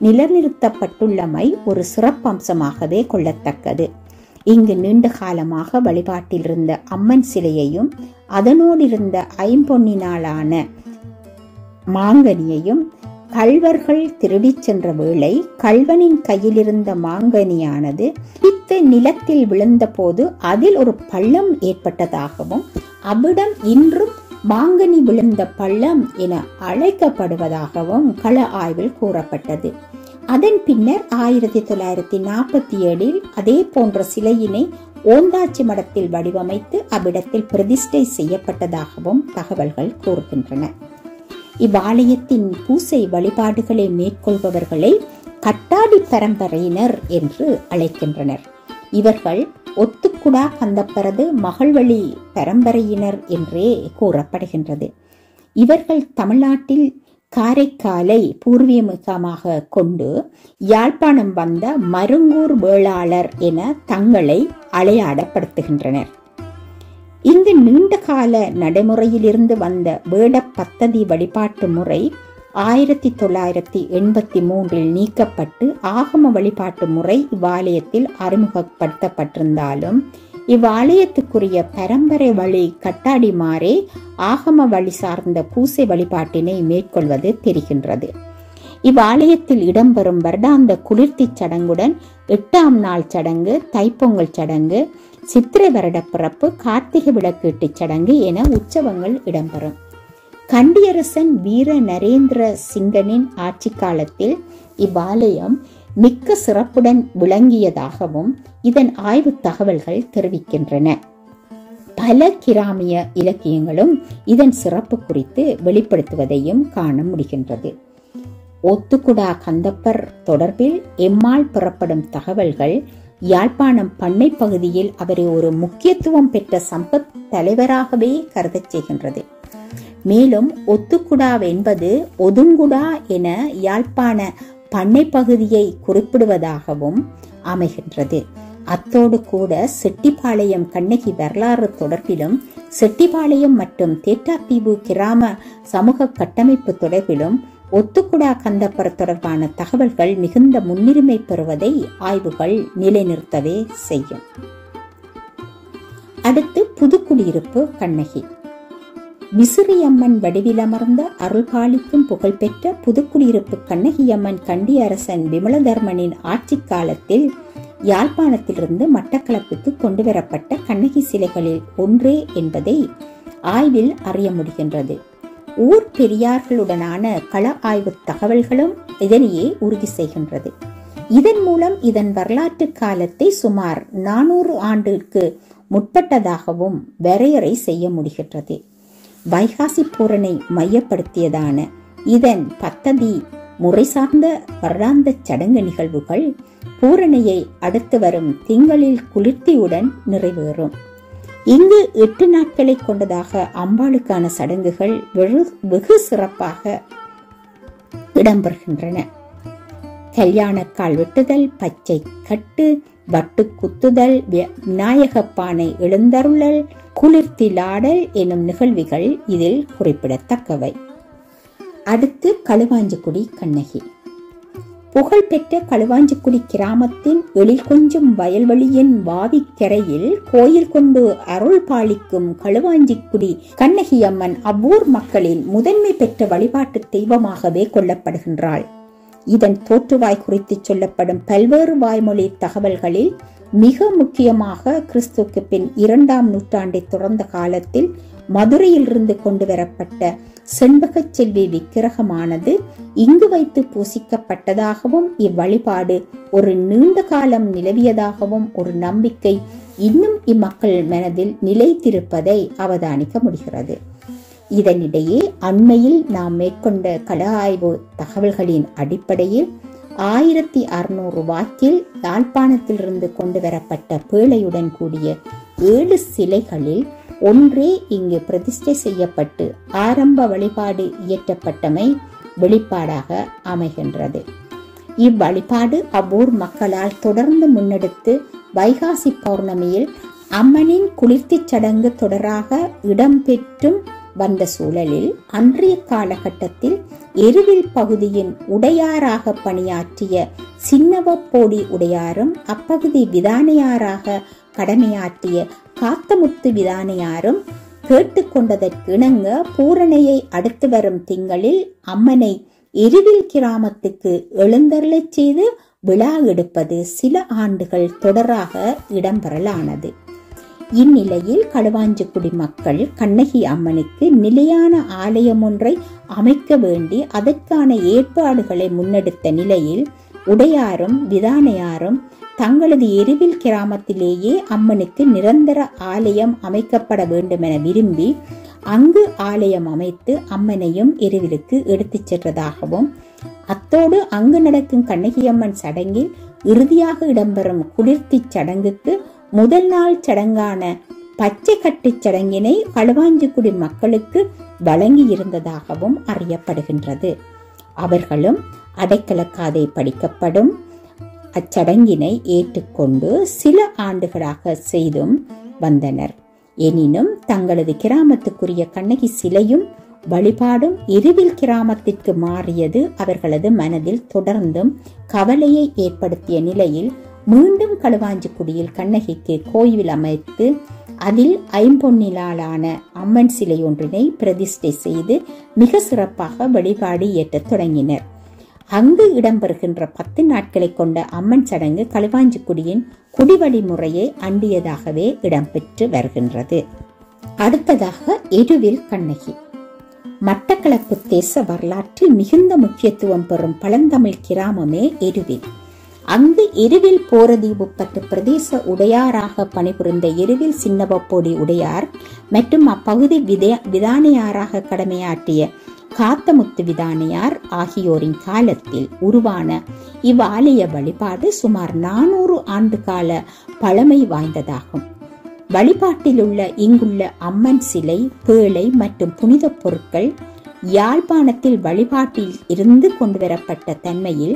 நிலைநிறுத்தப்பட்டுள்ளமை ஒரு சிறப்பம்சமாகவே கொள்ளத்தக்கது. இங்கு நீண்ட காலமாக வழிபாட்டில் இருந்த அம்மன் சிலையையும் அதனோடு இருந்த ஐம்பொன்னினாலான மாங்கனியையும் கள்வர்கள் திருடிச் சென்ற வேளை கள்வனின் கையில் இருந்த மாங்கனியானது நிலத்தில் விழுந்த போது அதில் ஒரு பள்ளம் ஏற்பட்டதாகவும் அவ்விடம் இன்றும் மாங்கனி விழுந்த பள்ளம் என அழைக்கப்படுவதாகவும் கள ஆய்வில் கூறப்பட்டது. அதன் பின்னர் 1947 அதே போன்ற சிலையினை ஓந்தாச்சி மடத்தில் வடிவமைத்து அவ்விடத்தில் பிரதிஷ்டை செய்யப்பட்டதாகவும் தகவல்கள் கூறுகின்றன. இவ்வாலயத்தின் பூசை வழிபாடுகளை மேற்கொள்பவர்களை கட்டாடி பரம்பரையினர் என்று அழைக்கின்றனர். இவர்கள் ஒத்துக்குடா கந்தப்பரது மகள்வழி பரம்பரையினர் என்றே கூறப்படுகின்றது. இவர்கள் தமிழ்நாட்டில் காரைக்காலை பூர்வீகமாக கொண்டு யாழ்ப்பாணம் வந்த மருங்கூர் வேளாளர் என தங்களை அடையாளப்படுத்துகின்றனர். இங்கு நீண்ட கால நடைமுறையிலிருந்து வந்த வேட பத்ததி வழிபாட்டு முறை 1983 நீக்கப்பட்டு ஆகம வழிபாட்டு முறை இவ்வாலயத்தில் அறிமுகப்படுத்தப்பட்டிருந்தாலும் இவ்வாலயத்துக்குரிய பரம்பரை வழி கட்டாடிமாரே ஆகம வழி சார்ந்த பூசை வழிபாட்டினை மேற்கொள்வது தெரிகின்றது. இவ்வாலயத்தில் இடம்பெறும் வருடாந்த குளிர்த்தி சடங்குடன் 8ஆம் நாள் சடங்கு, தைப்பொங்கல் சடங்கு, சித்திரை வருட பிறப்பு, கார்த்திகை விளக்கீட்டு சடங்கு என உற்சவங்கள் இடம்பெறும். கண்டியரசன் வீர நரேந்திர சிங்கனின் ஆட்சி காலத்தில் இவ்வாலயம் மிக்க சிறப்புடன் விளங்கியதாகவும் இதன் ஆய்வு தகவல்கள் தெரிவிக்கின்றன. பல கிராமிய இலக்கியங்களும் இதன் சிறப்பு குறித்து வெளிப்படுத்துவதையும் காண முடிகின்றது. ஒத்துக்குடா கந்தப்பர் தொடர்பில் எம்மால் பெறப்படும் தகவல்கள் யாழ்ப்பாணம் பண்ணை பகுதியில் அவரை ஒரு முக்கியத்துவம் பெற்ற சம்பத் தலைவராகவே கருதச் செய்கின்றது. மேலும் ஒத்துக்குடா என்பது ஒதுங்குடா என யாழ்ப்பாண பண்ணை பகுதியை குறிப்பிடுவதாகவும் அமைகின்றது. அத்தோடு கூட செட்டிப்பாளையம் கண்ணகி வரலாறு தொடர்பிலும் செட்டிப்பாளையம் மற்றும் தேட்டாத்தீவு கிராம சமூக கட்டமைப்பு தொடர்பிலும் ஒத்துக்குடா கந்தப்பர் தொடர்பான தகவல்கள் மிகுந்த முன்னுரிமை பெறுவதை ஆய்வுகள் நிலைநிறுத்தவே செய்யும். அடுத்து புதுக்குடியிருப்பு கண்ணகி. விசிறியம்மன் வடிவிலமர்ந்த அருள்பாலிக்கும் புகழ்பெற்ற புதுக்குடியிருப்பு கண்ணகியம்மன் கண்டியரசன் விமலதர்மனின் ஆட்சி காலத்தில் யாழ்ப்பாணத்திலிருந்து மட்டக்களப்புக்கு கொண்டு வரப்பட்ட கண்ணகி சிலைகளில் ஒன்றே என்பதை ஆய்வில் அறிய முடிகின்றது. ஊர் பெரியார்களுடனான கள ஆய்வு தகவல்களும் இதனையே உறுதி செய்கின்றது. இதன் மூலம் இதன் வரலாற்று காலத்தை சுமார் 400 ஆண்டுக்கு முற்பட்டதாகவும் வரையறை செய்ய முடிகின்றது. வைகாசி பூரணை மையப்படுத்தியதான இதன் பத்ததி முறை சார்ந்த வருடாந்த சடங்கு நிகழ்வுகள் பூரணையை அடுத்து வரும் திங்களில் குளிர்த்தியுடன் நிறைவேறும். இங்கு 8 நாட்களை கொண்டதாக அம்பாளுக்கான சடங்குகள் வெகு சிறப்பாக இடம்பெறுகின்றன. கல்யாண கால் வெட்டுதல், பச்சை கட்டு, வட்டு குத்துதல், விநாயக பானை எழுந்தருளல், குளிர்த்திலாடல் எனும் நிகழ்வுகள் இதில் குறிப்பிடத்தக்கவை. அடுத்து களுவாஞ்சிக்குடி கண்ணகி. புகழ்பெற்ற களுவாஞ்சிக்குடி கிராமத்தின் எழில் கொஞ்சும் வயல்வெளியின் வாவிக்கரையில் கோயில் கொண்டு அருள் பாலிக்கும் களுவாஞ்சிக்குடி கண்ணகி அம்மன் அவ்வூர் மக்களின் முதன்மை பெற்ற வழிபாட்டு தெய்வமாகவே கொள்ளப்படுகின்றாள். இதன் தோற்றுவாய் குறித்து சொல்லப்படும் பல்வேறு வாய்மொழி தகவல்களில் மிக முக்கியமாக கிறிஸ்துக்கு பின் 2ஆம் நூற்றாண்டை தொடர்ந்த காலத்தில் மதுரையிலிருந்து கொண்டு வரப்பட்ட செண்பக செல்வி விக்கிரகமானது இங்கு வைத்து பூசிக்கப்பட்டதாகவும் இவ்வழிபாடு ஒரு நீண்ட காலம் நிலவியதாகவும் ஒரு நம்பிக்கை இன்னும் இம்மக்கள் மனதில் நிலைத்திருப்பதை அவதானிக்க முடிகிறது. இதனிடையே அண்மையில் நாம் மேற்கொண்ட கள ஆய்வு தகவல்களின் அடிப்படையில் 1600 வாக்கில் யாழ்ப்பாணத்திலிருந்து கொண்டு வரப்பட்ட பேழையுடன் கூடிய 7 சிலைகளில் ஒன்றே இங்கு பிரதிஷ்டை செய்யப்பட்டு ஆரம்ப வழிபாடு இயற்றப்பட்டமை வெளிப்பாடாக அமைகின்றது. இவ்வழிபாடு அவ்வூர் மக்களால் தொடர்ந்து முன்னெடுத்து வைகாசி பௌர்ணமியில் அம்மனின் குளிர்த்தி சடங்கு தொடராக இடம்பெற்றும் வந்த சூழலில் அன்றைய காலகட்டத்தில் எருவில் பகுதியின் உடையாராக பணியாற்றிய சின்னவப்போடி உடையாரும் அப்பகுதி விதானையாராக கடமையாற்றிய காத்தமுத்து விதானையாரும் கேட்டுக்கொண்டதற்கு இணங்க பூரணையை அடுத்து வரும் திங்களில் அம்மனை எருவில் கிராமத்துக்கு எழுந்தருளச் செய்து விழா எடுப்பது சில ஆண்டுகள் தொடராக இடம்பெறலானது. இந்நிலையில் களுவாஞ்சிக்குடி மக்கள் கண்ணகி அம்மனுக்கு நிலையான ஆலயம் ஒன்றை அமைக்க வேண்டி அதற்கான ஏற்பாடுகளை முன்னெடுத்த நிலையில் உடையாரும் விதானையாரும் தங்களது எருவில் கிராமத்திலேயே அம்மனுக்கு நிரந்தர ஆலயம் அமைக்கப்பட வேண்டும் என விரும்பி அங்கு ஆலயம் அமைத்து அம்மனையும் எருவிலுக்கு எடுத்துச் சென்றதாகவும், அத்தோடு அங்கு நடக்கும் கண்ணகியம்மன் சடங்கில் இறுதியாக இடம்பெறும் குளிர்த்தி சடங்குக்கு முதல் நாள் சடங்கான பச்சை கட்டுச் சடங்கினை களுவாஞ்சிக்குடி மக்களுக்கு வழங்கி இருந்ததாகவும் அறியப்படுகின்றது. அவர்களும் அடைக்கலக்காதை படிக்கப்படும் அச்சடங்கினை ஏற்றுக்கொண்டு சில ஆண்டுகளாக செய்தும் வந்தனர். எனினும் தங்களது கிராமத்துக்குரிய கண்ணகி சிலையும் வழிபாடும் எருவில் கிராமத்திற்கு மாறியது அவர்களது மனதில் தொடர்ந்தும் கவலையை ஏற்படுத்திய நிலையில் மீண்டும் களுவாஞ்சிக்குடியில் கண்ணகிக்கு கோயில் அமைத்து அதில் ஐம்பொன்னிலான அம்மன் சிலை ஒன்றினை பிரதிஷ்டை செய்து மிக சிறப்பாக வழிபாடு இயற்றத் தொடங்கினர். அங்கு இடம்பெறுகின்ற 10 நாட்களை கொண்ட அம்மன் சடங்கு களுவாஞ்சிக்குடியின் குடிவழி முறையை அண்டியதாகவே இடம்பெற்று வருகின்றது. அடுத்ததாக எருவில் கண்ணகி. மட்டக்களப்பு தேச வரலாற்றில் மிகுந்த முக்கியத்துவம் பெறும் பழந்தமிழ் கிராமமே எருவில். அங்கு எருவில் போரதீவு பற்று பிரதேச உடையாராக பணிபுரிந்த எருவில் சின்னவப்போடி உடையார் மற்றும் அப்பகுதி விதானையாராக கடமையாற்றிய காத்தமுத்து விதானையார் ஆகியோரின் காலத்தில் உருவான இவ்வாலய வழிபாடு சுமார் 400 ஆண்டு கால பழமை வாய்ந்ததாகும். வழிபாட்டில் உள்ள இங்குள்ள அம்மன் சிலை, பேழை மற்றும் புனித பொருட்கள் யாழ்ப்பாணத்தில் வழிபாட்டில் இருந்து கொண்டுவரப்பட்ட தன்மையில்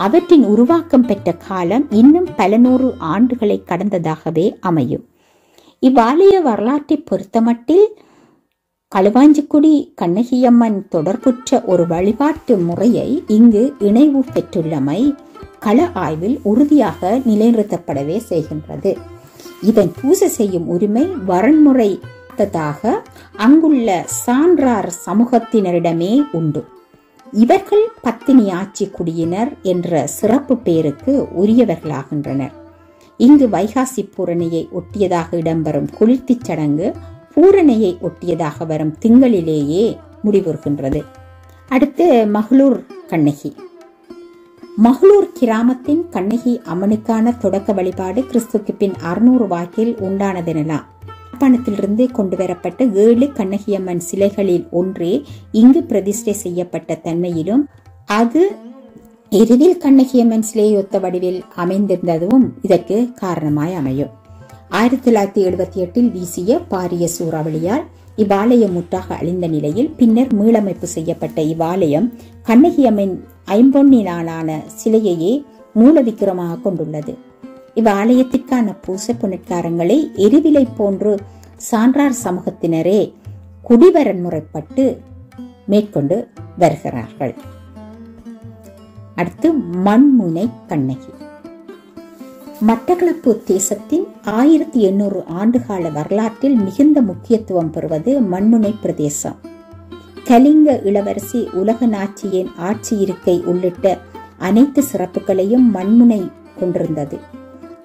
அவற்றின் உருவாக்கம் பெற்ற காலம் இன்னும் பல 100 ஆண்டுகளை கடந்ததாகவே அமையும். இவ்வாலய வரலாற்றை பொறுத்தமட்டில் களுவாஞ்சிக்குடி கண்ணகியம்மன் தொடர்புற்ற ஒரு வழிபாட்டு முறையை இங்கு இணைவு பெற்றுள்ளமை கள ஆய்வில் உறுதியாக நிலைநிறுத்தப்படவே செய்கின்றது. இதன் பூசை செய்யும் உரிமை வரன்முறையாக அங்குள்ள சான்றார் சமூகத்தினரிடமே உண்டு. இவர்கள் பத்தினி ஆட்சி குடியினர் என்ற சிறப்பு பெயருக்கு உரியவர்களாகின்றனர். இங்கு வைகாசி பூரணையை ஒட்டியதாக இடம்பெறும் குளிர்த்தி சடங்கு பூரணையை ஒட்டியதாக வரும் திங்களிலேயே முடிவுறுகின்றது. அடுத்து மகளூர் கண்ணகி. மகளூர் கிராமத்தின் கண்ணகி அம்மனுக்கான தொடக்க வழிபாடு கிறிஸ்துக்கு பின் 600 வாக்கில் உண்டானதெனலாம். யாழ்ப்பாணத்திலிருந்து கொண்டு வரப்பட்ட 7 கண்ணகியம்மன் சிலைகளில் ஒன்றே இங்கு பிரதிஷ்டை செய்யப்பட்ட தன்மையிலும் அது எருவில் கண்ணகியம்மன் சிலையொத்த வடிவில் அமைந்திருந்ததும் இதற்கு காரணமாய் அமையும். 1978 வீசிய பாரிய சூறாவளியால் இவ்வாலயம் முற்றாக அழிந்த நிலையில் பின்னர் மீளமைப்பு செய்யப்பட்ட இவ்வாலயம் கண்ணகியம்மன் ஐம்பொன்னிலான சிலையையே மூல விக்கிரமாக கொண்டுள்ளது. இவ்வாலயத்திற்கான பூசை புனற்காரங்களை எருவிலை போன்று சான்றார் சமூகத்தினரே குடிவரன் முறைப்பட்டு மேற்கொண்டு வருகிறார்கள். அடுத்து மண்முனை கண்ணகி. மட்டக்களப்பு தேசத்தின் 1800 ஆண்டுகால வரலாற்றில் மிகுந்த முக்கியத்துவம் பெறுவது மண்முனை பிரதேசம். கலிங்க இளவரசி உலக நாச்சியின் ஆட்சி இருக்கை உள்ளிட்ட அனைத்து சிறப்புகளையும் மண்முனை கொண்டிருந்தது.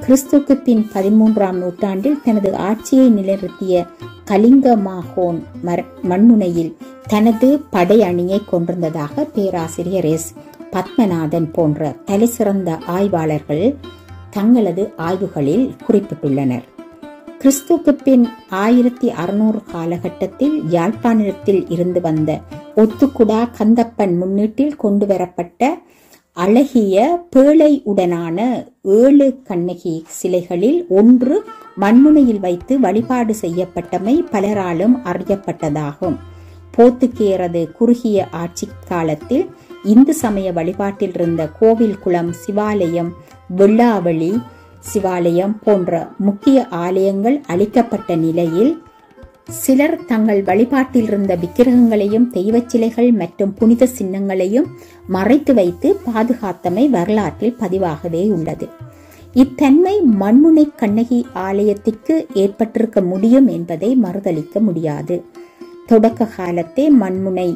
கிறிஸ்துக்கு பின் 13ஆம் நூற்றாண்டில் தனது ஆட்சியை நிலைநிறுத்திய கலிங்க மாகோன் மண்முனையில் தனது படை அணியை கொண்டிருந்ததாக பேராசிரியர் எஸ். பத்மநாதன் போன்ற தலைசிறந்த ஆய்வாளர்கள் தங்களது ஆய்வுகளில் குறிப்பிட்டுள்ளனர். கிறிஸ்துக்கு பின் 1600 காலகட்டத்தில் யாழ்ப்பாணத்தில் இருந்து வந்த ஒத்துக்குடா கந்தப்பன் முன்னீட்டில் கொண்டு வரப்பட்ட அழகிய பேழை உடனான 7 கண்ணகி சிலைகளில் ஒன்று மண்முனையில் வைத்து வழிபாடு செய்யப்பட்டமை பலராலும் அறியப்பட்டதாகும். போர்த்துகேயரது குறுகிய ஆட்சி காலத்தில் இந்து சமய வழிபாட்டில் இருந்த கோவில் குளம் சிவாலயம், வெள்ளாவளி சிவாலயம் போன்ற முக்கிய ஆலயங்கள் அழிக்கப்பட்ட நிலையில் சிலர் தங்கள் வழிபாட்டில் இருந்த விக்கிரகங்களையும் தெய்வ சிலைகள் மற்றும் புனித சின்னங்களையும் மறைத்து வைத்து பாதுகாத்தமை வரலாற்றில் பதிவாகவே உள்ளது. இத்தன்மை மண்முனை கண்ணகி ஆலயத்திற்கு ஏற்பட்டிருக்க முடியும் என்பதை மறுதளிக்க முடியாது. தொடக்க காலத்தே மண்முனை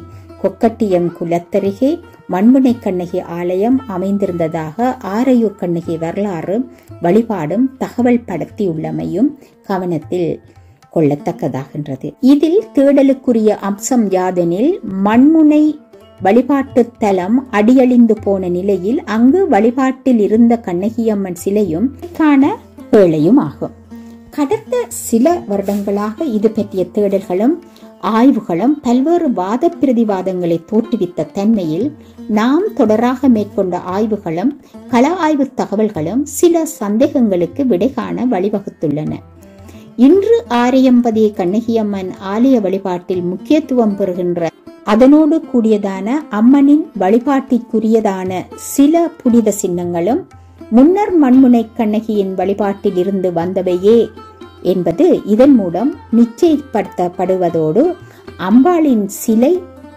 கொக்கட்டியம் குலத்தருகே மண்முனை கண்ணகி ஆலயம் அமைந்திருந்ததாக ஆரையூர் கண்ணகி வரலாறு வழிபாடும் தகவல் படுத்தியுள்ளமையும் கவனத்தில் கொள்ளத்தக்கதாகின்றது. இதில் தேடலுக்குரிய அம்சம் யாதெனில் மண்முனை வழிபாட்டு தலம் அடியழிந்து போன நிலையில் அங்கு வழிபாட்டில் இருந்த கண்ணகியம்மன் சிலையும் காண பேழையும் ஆகும். கடந்த சில வருடங்களாக இது பற்றிய தேடல்களும் ஆய்வுகளும் பல்வேறு வாத பிரதிவாதங்களை தோற்றுவித்த தன்மையில் நாம் தொடராக மேற்கொண்ட ஆய்வுகளும் கள ஆய்வு தகவல்களும் சில சந்தேகங்களுக்கு விடை காண வழிவகுத்துள்ளன. இன்று ஆரையம்பதி கண்ணகியம்மன் ஆலய வழிபாட்டில் முக்கியத்துவம் பெறுகின்ற அதனோடு கூடியதான அம்மனின் வழிபாட்டிற்குரியதான சில புனித சின்னங்களும் முன்னர் மண்முனை கண்ணகியின் வழிபாட்டில் இருந்து வந்தவையே என்பது இதன் மூலம் நிச்சயப்படுத்தப்படுவதோடு அம்பாளின் சிலை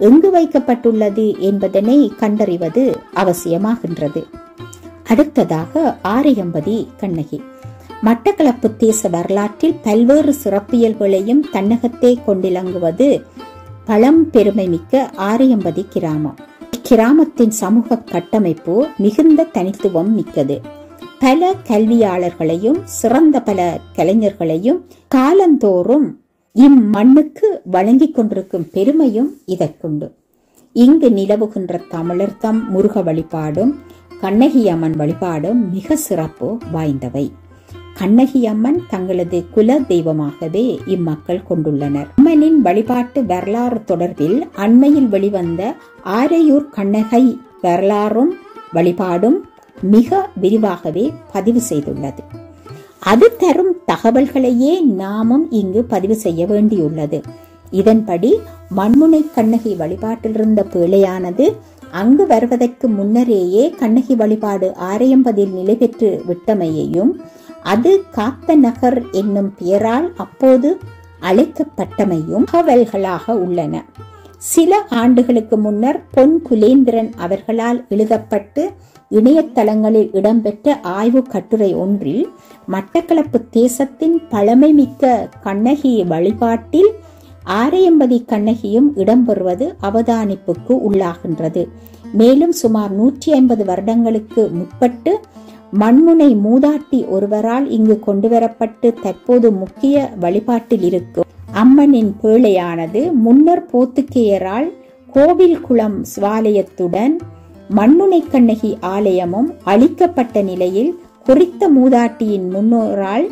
எங்கு வைக்கப்பட்டுள்ளது என்பதனை கண்டறிவது அவசியமாகின்றது. அடுத்ததாக ஆரையம்பதி கண்ணகி. மட்டக்களப்பு தேச வரலாற்றில் பல்வேறு சிறப்பியல்களையும் தன்னகத்தே கொண்டிலங்குவது பழம்பெருமை மிக்க ஆரையம்பதி கிராமம். இக்கிராமத்தின் சமூக கட்டமைப்பு மிகுந்த தனித்துவம் மிக்கது. பல கல்வியாளர்களையும் சிறந்த பல கலைஞர்களையும் காலந்தோறும் இம்மண்ணுக்கு வழங்கிக் கொண்டிருக்கும் பெருமையும் இதற்குண்டு. இங்கு நிலவுகின்ற தமிழர் தம் முருக வழிபாடும் கண்ணகியம்மன் வழிபாடும் மிக சிறப்பு வாய்ந்தவை. கண்ணகியம்மன் தங்களது குல தெய்வமாகவே இம்மக்கள் கொண்டுள்ளனர். அம்மனின் வழிபாட்டு வரலாறு தொடர்பில் அண்மையில் வெளிவந்த ஆரையூர் கண்ணகை வரலாறும் வழிபாடும் மிக விரிவாகவே பதிவு செய்துள்ளது. அது தரும் தகவல்களையே நாமும் இங்கு பதிவு செய்ய வேண்டியுள்ளது. இதன்படி மண்முனை கண்ணகி வழிபாட்டில் இருந்த பிள்ளையானது அங்கு வருவதற்கு முன்னரேயே கண்ணகி வழிபாடு ஆரையம்பதியில் நிலை பெற்று விட்டமையையும் அது காத்த நகர் என்னும் பெயரால் அப்போது அழைக்கப்பட்டமையும் தகவல்களாக உள்ளன. சில ஆண்டுகளுக்கு முன்னர் பொன் குலேந்திரன் அவர்களால் எழுதப்பட்டு இணையதளங்களில் இடம்பெற்ற ஆய்வு கட்டுரை ஒன்றில் மட்டக்களப்பு தேசத்தின் பழமை மிக்க கண்ணகி வழிபாட்டில் ஆரையம்பதி கண்ணகியும் இடம்பெறுவது அவதானிப்புக்கு உள்ளாகின்றது. மேலும் சுமார் 150 வருடங்களுக்கு முற்பட்டு மண்முனை மூதாட்டி ஒருவரால் இங்கு கொண்டுவரப்பட்டு தற்போது முக்கிய வழிபாட்டில் இருக்கும் அம்மனின் பேழையானது முன்னர் போத்துக்கேயரால் கோவில் குளம் சிவாலயத்துடன் மண்முனை கண்ணகி ஆலயமும் அழிக்கப்பட்ட நிலையில் குறித்த மூதாட்டியின் முன்னோரால்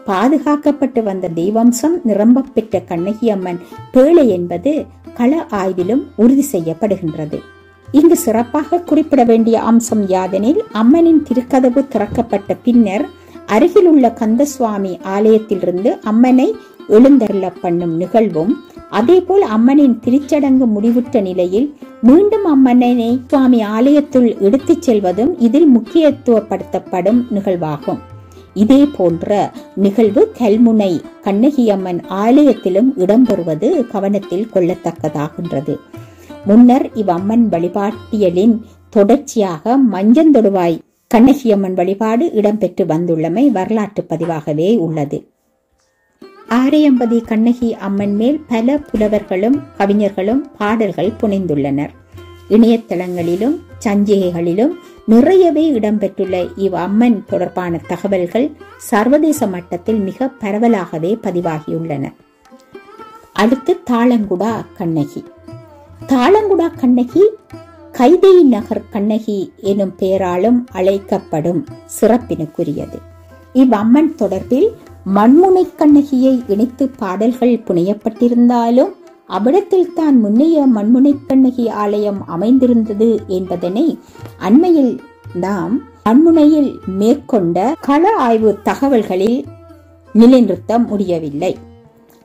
பாதுகாக்கப்பட்டு வந்த தெய்வம்சம் நிரம்ப பெற்ற கண்ணகி அம்மன் பேழை என்பது கள ஆய்விலும் உறுதி செய்யப்படுகின்றது. இங்கு சிறப்பாக குறிப்பிட வேண்டிய அம்சம் யாதெனில் அம்மனின் திருக்கதவு திறக்கப்பட்ட பின்னர் அருகில் உள்ள கந்தசுவாமி ஆலயத்திலிருந்து அம்மனை எழுந்தருள பண்ணும் நிகழ்வும், அதேபோல் அம்மனின் திருச்சடங்கு முடிவுற்ற நிலையில் மீண்டும் அம்மனை சுவாமி ஆலயத்துள் எடுத்துச் செல்வதும் இதில் முக்கியத்துவப்படுத்தப்படும் நிகழ்வாகும். இதே போன்ற நிகழ்வு கல்முனை கண்ணகியம்மன் ஆலயத்திலும் இடம்பெறுவது கவனத்தில் கொள்ளத்தக்கதாகின்றது. முன்னர் இவ்வம்மன் வழிபாட்டியலின் தொடர்ச்சியாக மஞ்சந்தொடுவாய் கண்ணகியம்மன் வழிபாடு இடம்பெற்று வந்துள்ளமை வரலாற்று பதிவாகவே உள்ளது. ஆரையம்பதி கண்ணகி அம்மன் மேல் பல புலவர்களும் கவிஞர்களும் பாடல்கள் புனைந்துள்ளனர். இணையதளங்களிலும் சஞ்சிகைகளிலும் நிறையவே இடம்பெற்றுள்ள இவ் அம்மன் தொடர்பான தகவல்கள் சர்வதேச மட்டத்தில் மிக பரவலாகவே பதிவாகியுள்ளன. அடுத்து தாளங்குடா கண்ணகி. தாளங்குடா கண்ணகி கைதை நகர் கண்ணகி எனும் பெயராலும் அழைக்கப்படும் சிறப்பினுக்குரியது. இவ்வம்மன் தொடர்பில் மண்முனை கண்ணகியை இணைத்து பாடல்கள் புனையப்பட்டிருந்தாலும் அவ்விடத்தில் தான் முன்னைய மண்முனை கண்ணகி ஆலயம் அமைந்திருந்தது என்பதனை அண்மையில் நாம் மண்முனையில் மேற்கொண்ட கள ஆய்வு தகவல்களில் நிலைநிறுத்த முடியவில்லை.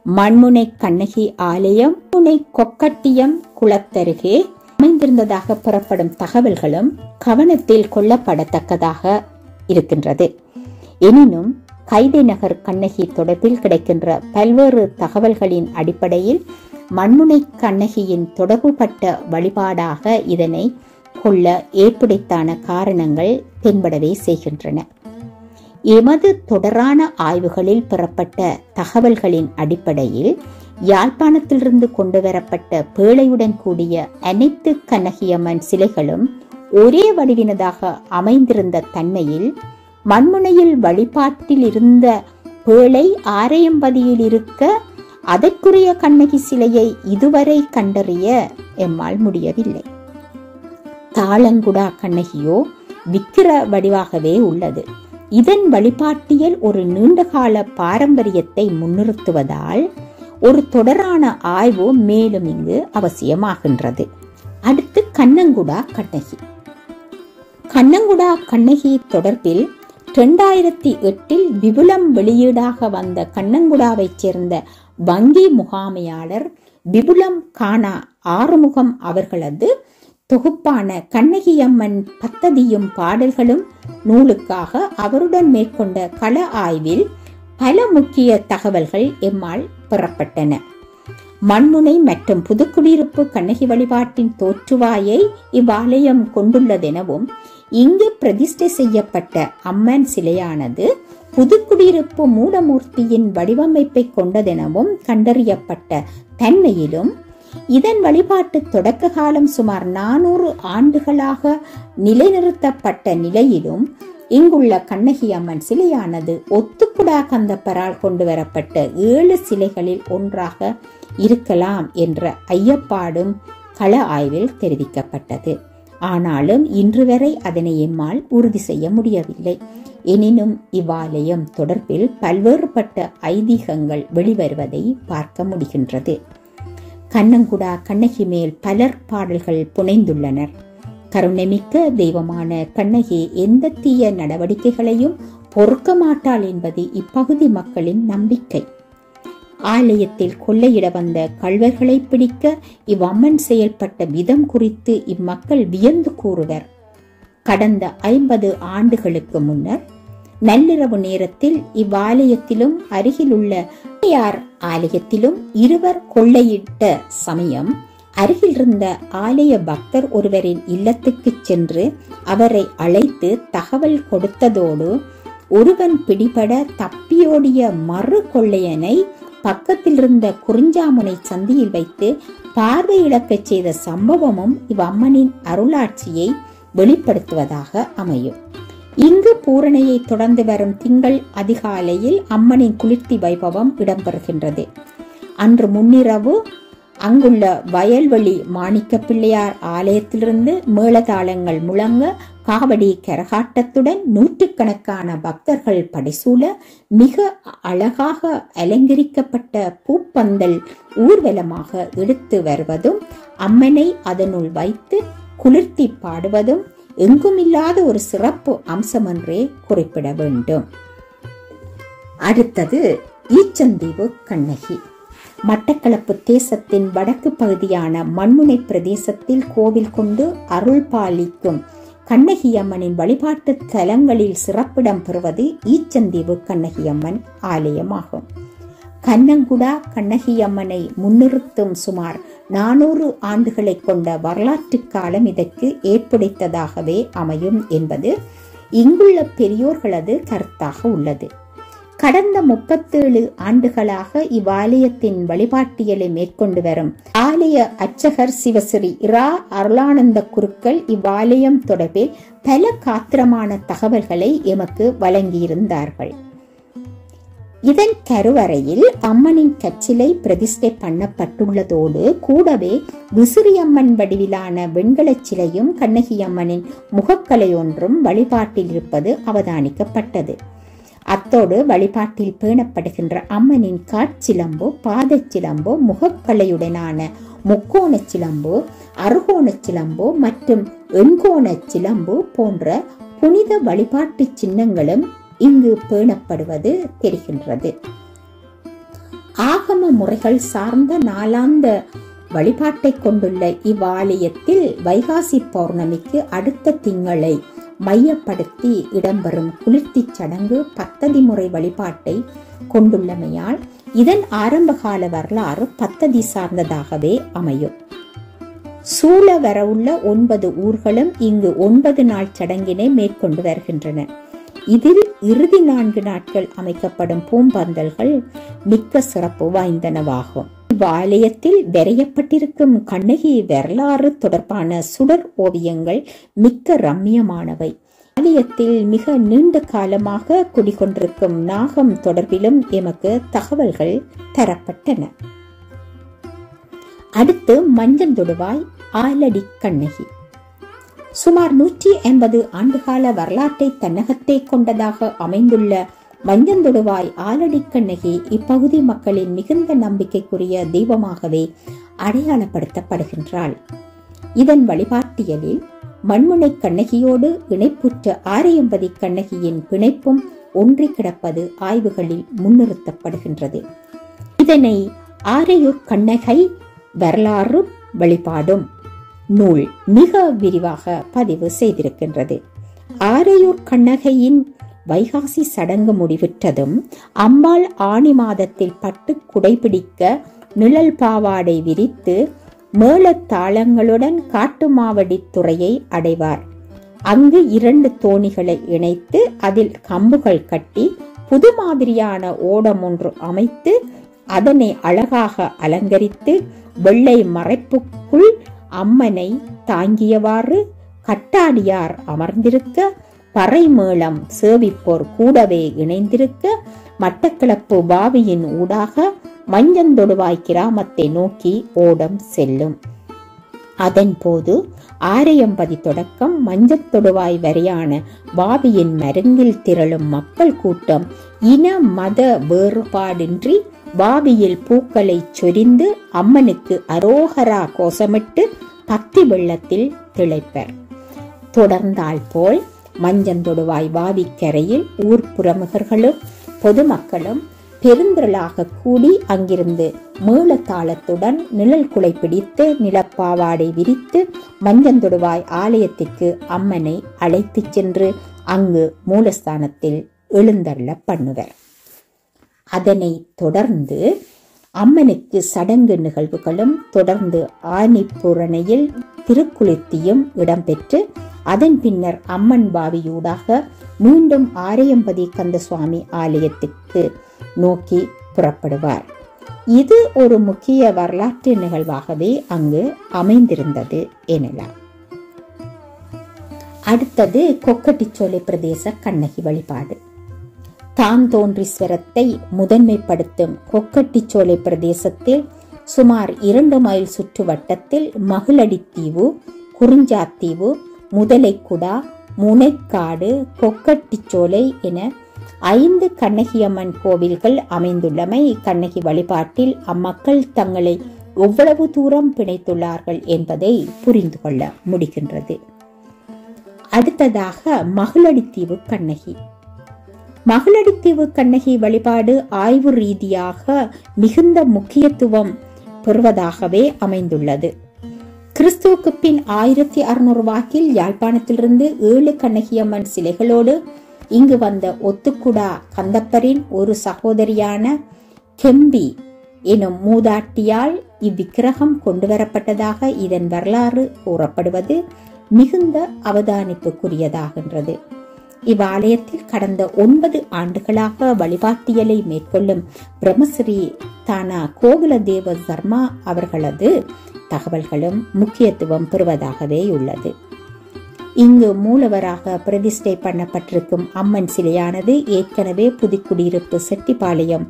மண்முனை கண்ணகி ஆலயம் முனை கொக்கட்டியம் குளத்தருகே அமைந்திருந்ததாக பெறப்படும் தகவல்களும் கவனத்தில் கொள்ளப்படத்தக்கதாக இருக்கின்றது. எனினும் கைதை நகர் கண்ணகி தொடர்பில் கிடைக்கின்ற பல்வேறு தகவல்களின் அடிப்படையில் மண்முனை கண்ணகியின் தொடர்புபட்ட வழிபாடாக இதனை கொள்ள ஏற்புடைத்தான காரணங்கள் தென்படவே செய்கின்றன. எமது தொடரான ஆய்வுகளில் பெறப்பட்ட தகவல்களின் அடிப்படையில் யாழ்ப்பாணத்திலிருந்து கொண்டு வரப்பட்ட பேழையுடன் கூடிய அனைத்து கண்ணகியம்மன் சிலைகளும் ஒரே வடிவினதாக அமைந்திருந்த தன்மையில் மண்முனையில் வழிபாட்டில் இருந்த பேழை ஆரையம்பதியில் இருக்க அதற்குரிய கண்ணகி சிலையை இதுவரை கண்டறிய எம்மால் முடியவில்லை. தாளங்குடா கண்ணகியோ விக்கிர வடிவாகவே உள்ளது. இதன் வழிபாட்டியல் ஒரு நீண்டகால பாரம்பரியத்தை முன்னிறுத்துவதால் ஒரு தொடரான ஆய்வு மேலும் இங்கு அவசியமாகின்றது. அடுத்து கண்ணங்குடா கண்ணகி. கண்ணங்குடா கண்ணகி தொடர்பில் 2008 விபுலம் வெளியீடாக வந்த கண்ணங்குடாவைச் சேர்ந்த வங்கி முகாமையாளர் விபுலம் கானா ஆறுமுகம் அவர்களது தொகுப்பான கண்ணகியம்மன் பத்ததியும் பாடல்களும் நூலுக்காக அவருடன் மேற்கொண்ட கள ஆய்வில் பல முக்கிய தகவல்கள் எம்மால் பெறப்பட்டன. மண்முனை மற்றும் புதுக்குடியிருப்பு கண்ணகி வழிபாட்டின் தோற்றுவாயை இவ்வாலயம் கொண்டுள்ளதெனவும், இங்கு பிரதிஷ்டை செய்யப்பட்ட அம்மன் சிலையானது புதுக்குடியிருப்பு மூலமூர்த்தியின் வடிவமைப்பை கொண்டதெனவும் கண்டறியப்பட்ட தன்மையிலும், இதன் வழிபாட்டு தொடக்க காலம் சுமார் 400 ஆண்டுகளாக நிலைநிறுத்தப்பட்ட நிலையிலும் இங்குள்ள கண்ணகி அம்மன் சிலையானது ஒத்துக்குடா கந்தப்பரால் கொண்டு வரப்பட்ட 7 சிலைகளில் ஒன்றாக இருக்கலாம் என்ற ஐயப்பாடும் கள ஆய்வில் தெரிவிக்கப்பட்டது. ஆனாலும் இன்று வரை அதனை எம்மால் உறுதி செய்ய முடியவில்லை. எனினும் இவ்வாலயம் தொடர்பில் பல்வேறுபட்ட ஐதீகங்கள் வெளிவருவதை பார்க்க முடிகின்றது. கண்ணங்குடா கண்ணகி மேல் பலர் பாடல்கள் புனைந்துள்ளனர். கருணைமிக்க தெய்வமான கண்ணகி எந்த தீய நடவடிக்கைகளையும் பொறுக்க மாட்டாள் என்பது இப்பகுதி மக்களின் நம்பிக்கை. ஆலயத்தில் கொள்ளையிட வந்த கள்வர்களை பிடிக்க இவ்வம்மன் செயல்பட்ட விதம் குறித்து இம்மக்கள் வியந்து கூறுவர். கடந்த 50 ஆண்டுகளுக்கு முன்னர் நள்ளிரவு நேரத்தில் இவ்வாலயத்திலும் அருகிலுள்ள ஆலயத்திலும் இருவர் கொள்ளையிட்ட சமயம் அருகில் இருந்த ஆலய பக்தர் ஒருவரின் இல்லத்துக்கு சென்று அவரை அழைத்து தகவல் கொடுத்ததோடு, ஒருவன் பிடிபட தப்பியோடிய மறு கொள்ளையனை பக்கத்தில் இருந்த குறிஞ்சாமுனை சந்தியில் வைத்து பார்வை இழக்கச் செய்த சம்பவமும் இவ்வம்மனின் அருளாட்சியை வெளிப்படுத்துவதாக அமையும். இங்கு பூரணையை தொடர்ந்து வரும் திங்கள் அதிகாலையில் அம்மனின் குளிர்த்தி வைபவம் இடம்பெறுகின்றது. அன்று முன்னிரவு அங்குள்ள வயல்வெளி மாணிக்க பிள்ளையார் ஆலயத்திலிருந்து மேளதாளங்கள் முழங்க, காவடி கரகாட்டத்துடன் நூற்றுக்கணக்கான பக்தர்கள் படைசூழ மிக அழகாக அலங்கரிக்கப்பட்ட பூப்பந்தல் ஊர்வலமாக எடுத்து வருவதும், அம்மனை அதனுள் வைத்து குளிர்த்தி பாடுவதும் எங்குமில்லாத ஒரு சிறப்பு அம்சம் என்றே குறிப்பிட வேண்டும். அடுத்தது ஈச்சந்தீவு கண்ணகி. மட்டக்களப்பு தேசத்தின் வடக்கு பகுதியான மண்முனை பிரதேசத்தில் கோவில் கொண்டு அருள் பாலிக்கும் கண்ணகியம்மனின் வழிபாட்டு தலங்களில் சிறப்பிடம் பெறுவது ஈச்சந்தீவு கண்ணகியம்மன் ஆலயமாகும். கண்ணங்குடா கண்ணகியம்மனை முன்னிறுத்தும் சுமார் 400 ஆண்டுகளை கொண்ட வரலாற்று காலம் இதற்கு ஏற்படுத்ததாகவே அமையும் என்பது இங்குள்ள பெரியோர்களது கருத்தாக உள்ளது. கடந்த 37 ஆண்டுகளாக இவ்வாலயத்தின் வழிபாட்டியலை மேற்கொண்டு வரும் ஆலய அர்ச்சகர் சிவஸ்ரீ இரா அருளானந்த குருக்கள் இவ்வாலயம் தொடர்பில் பல காத்திரமான தகவல்களை எமக்கு வழங்கியிருந்தார்கள். இதன் கருவறையில் அம்மனின் கச்சிலை பிரதிஷ்டை பண்ணப்பட்டுள்ளதோடு கூடவே விசிறியம்மன் வடிவிலான வெண்கலச் சிலையும் கண்ணகியம்மனின் முகக்கலை ஒன்றும் வழிபாட்டில் இருப்பது அவதானிக்கப்பட்டது. அத்தோடு வழிபாட்டில் பேணப்படுகின்ற அம்மனின் காட்சிலம்பு, பாதச்சிலம்பு, முகக்கலையுடனான முக்கோண சிலம்பு, அறுகோண சிலம்பு மற்றும் எண்கோண சிலம்பு போன்ற புனித வழிபாட்டு சின்னங்களும் இங்கு பேணப்படுவது தெரிகின்றது. ஆகம முறைகள் சார்ந்த நாளாந்த வழிபாட்டை கொண்டுள்ள இவ்வாலயத்தில் வைகாசி பௌர்ணமிக்கு அடுத்த திங்களை மையப்படுத்தி இடம்பெறும் குளிர்த்தி சடங்கு பத்ததி முறை வழிபாட்டை கொண்டுள்ளமையால் இதன் ஆரம்பகால வரலாறு பத்ததி சார்ந்ததாகவே அமையும். சூழ வரவுள்ள 9 ஊர்களும் இங்கு 9 நாள் சடங்கினை மேற்கொண்டு வருகின்றன. இதில் இறுதி 4 நாட்கள் அமைக்கப்படும் பூம்பந்தல்கள் மிக்க சிறப்பு வாய்ந்தனவாகும். இவ்வாலயத்தில் வரையப்பட்டிருக்கும் கண்ணகி வரலாறு தொடர்பான சுடர் ஓவியங்கள் மிக்க ரம்மியமானவை. ஆலயத்தில் மிக நீண்ட காலமாக குடிகொண்டிருக்கும் நாகம் தொடர்பிலும் எமக்கு தகவல்கள் தரப்பட்டன. அடுத்து மஞ்சந்தொடுவாய் ஆலடி கண்ணகி. சுமார் 180 ஆண்டுகால வரலாற்றை தன்னகத்தை கொண்டதாக அமைந்துள்ள மஞ்சந்தொடுவாய் ஆலடி கண்ணகி இப்பகுதி மக்களின் மிகுந்த நம்பிக்கைக்குரிய தெய்வமாகவே அடையாளப்படுத்தப்படுகின்றாள். இதன் வழிபாட்டியலில் மண்முனை கண்ணகியோடு இணைப்புற்ற ஆரையம்பதி கண்ணகியின் பிணைப்பும் ஒன்றி கிடப்பது ஆய்வுகளில் முன்னிறுத்தப்படுகின்றது. இதனை ஆரையூர் கண்ணகை வரலாறு வழிபாடும் நூல் மிக விரிவாக பதிவு செய்திருக்கின்றது. ஆரையூர் கண்ணகையின் வைகாசி சடங்கு முடிவுற்றதும் அம்பாள் ஆணி மாதத்தில் பட்டு குடைபிடிக்க நிழல் பாவாடை விரித்து மேளத்தாளங்களுடன் காட்டுமாவடி துறையை அடைவார். அங்கு 2 தோணிகளை இணைத்து அதில் கம்புகள் கட்டி புது மாதிரியான ஓடம் ஒன்று அமைத்து அதனை அழகாக அலங்கரித்து வெள்ளை மறைப்புக்குள் அம்மனை தாங்கியவாறு கட்டாடியார் அமர்ந்திருக்க, பறைமேளம் சேவிப்போர் கூடவே இணைந்திருக்க, மட்டக்களப்பு பாவியின் ஊடாக மஞ்சந்தொடுவாய் கிராமத்தை நோக்கி ஓடம் செல்லும். அதன் போது ஆரையம்பதி தொடக்கம் மஞ்சத்தொடுவாய் வரையான பாவியின் மருங்கில் திரளும் மக்கள் கூட்டம் இன மத வேறுபாடின்றி பாவியில் பூக்களை சொரிந்து அம்மனுக்கு அரோகரா கோஷமிட்டு பக்தி வெள்ளத்தில் திளைப்பர். தொடர்ந்தால் போல் மஞ்சந்தொடுவாய் பாவி கரையில் ஊர் புறமுகர்களும் பொதுமக்களும் பெருந்திரளாக கூடி அங்கிருந்து மேளதாளத்துடன் நிழல் குலை பிடித்து நிலப்பாவாடை விரித்து மஞ்சந்தொடுவாய் ஆலயத்திற்கு அம்மனை அழைத்து சென்று அங்கு மூலஸ்தானத்தில் எழுந்தருள பண்ணுவர். அதனை தொடர்ந்து அம்மனுக்கு சடங்கு நிகழ்வுகளும் தொடர்ந்து ஆணிப்புரணையில் திருக்குளிர்த்தியும் இடம்பெற்று அதன் பின்னர் அம்மன் பாவியூடாக மீண்டும் ஆரையம்பதி கந்தசுவாமி ஆலயத்திற்கு நோக்கி புறப்படுவார். இது ஒரு முக்கிய வரலாற்று நிகழ்வாகவே அங்கு அமைந்திருந்தது எனலாம். அடுத்தது கொக்கட்டிச்சோலை பிரதேச கண்ணகி வழிபாடு. தான்தோன்றீஸ்வரத்தை முதன்மைப்படுத்தும் கொக்கட்டிச்சோலை பிரதேசத்தில் சுமார் 2 மைல் சுற்று வட்டத்தில் மகிழடித்தீவு, குறிஞ்சாத்தீவு, முதலைக்குடா, முனைக்காடு, கொக்கட்டிச்சோலை என 5 கண்ணகியம்மன் கோவில்கள் அமைந்துள்ளமை கண்ணகி வழிபாட்டில் அம்மக்கள் தங்களை எவ்வளவு தூரம் பிணைத்துள்ளார்கள் என்பதை புரிந்து கொள்ள முடிகின்றது. அடுத்ததாக மகிழடித்தீவு கண்ணகி. மகிழடித்தீவு கண்ணகி வழிபாடு ஆய்வு ரீதியாக மிகுந்த முக்கியத்துவம் பெறுவதாகவே அமைந்துள்ளது. கிறிஸ்துவுக்கு பின் 1600 வாக்கில் யாழ்ப்பாணத்திலிருந்து 7 கண்ணகியம்மன் சிலைகளோடு இங்கு வந்த ஒத்துக்குடா கந்தப்பரின் ஒரு சகோதரியான கெம்பி எனும் மூதாட்டியால் இவ்விக்கிரகம் கொண்டுவரப்பட்டதாக இதன் வரலாறு கூறப்படுவது மிகுந்த அவதானிப்புக்குரியதாகின்றது. இவ்வாலயத்தில் கடந்த 9 ஆண்டுகளாக வழிபாட்டியலை மேற்கொள்ளும் பிரம்மஸ்ரீ தானா கோகுலதேவ சர்மா அவர்களது தகவல்களும் முக்கியத்துவம் பெறுவதாகவே உள்ளது. இங்கு மூலவராக பிரதிஷ்டை பண்ணப்பட்டிருக்கும் அம்மன் சிலையானது ஏற்கனவே புதுக்குடியிருப்பு, செட்டிப்பாளையம்,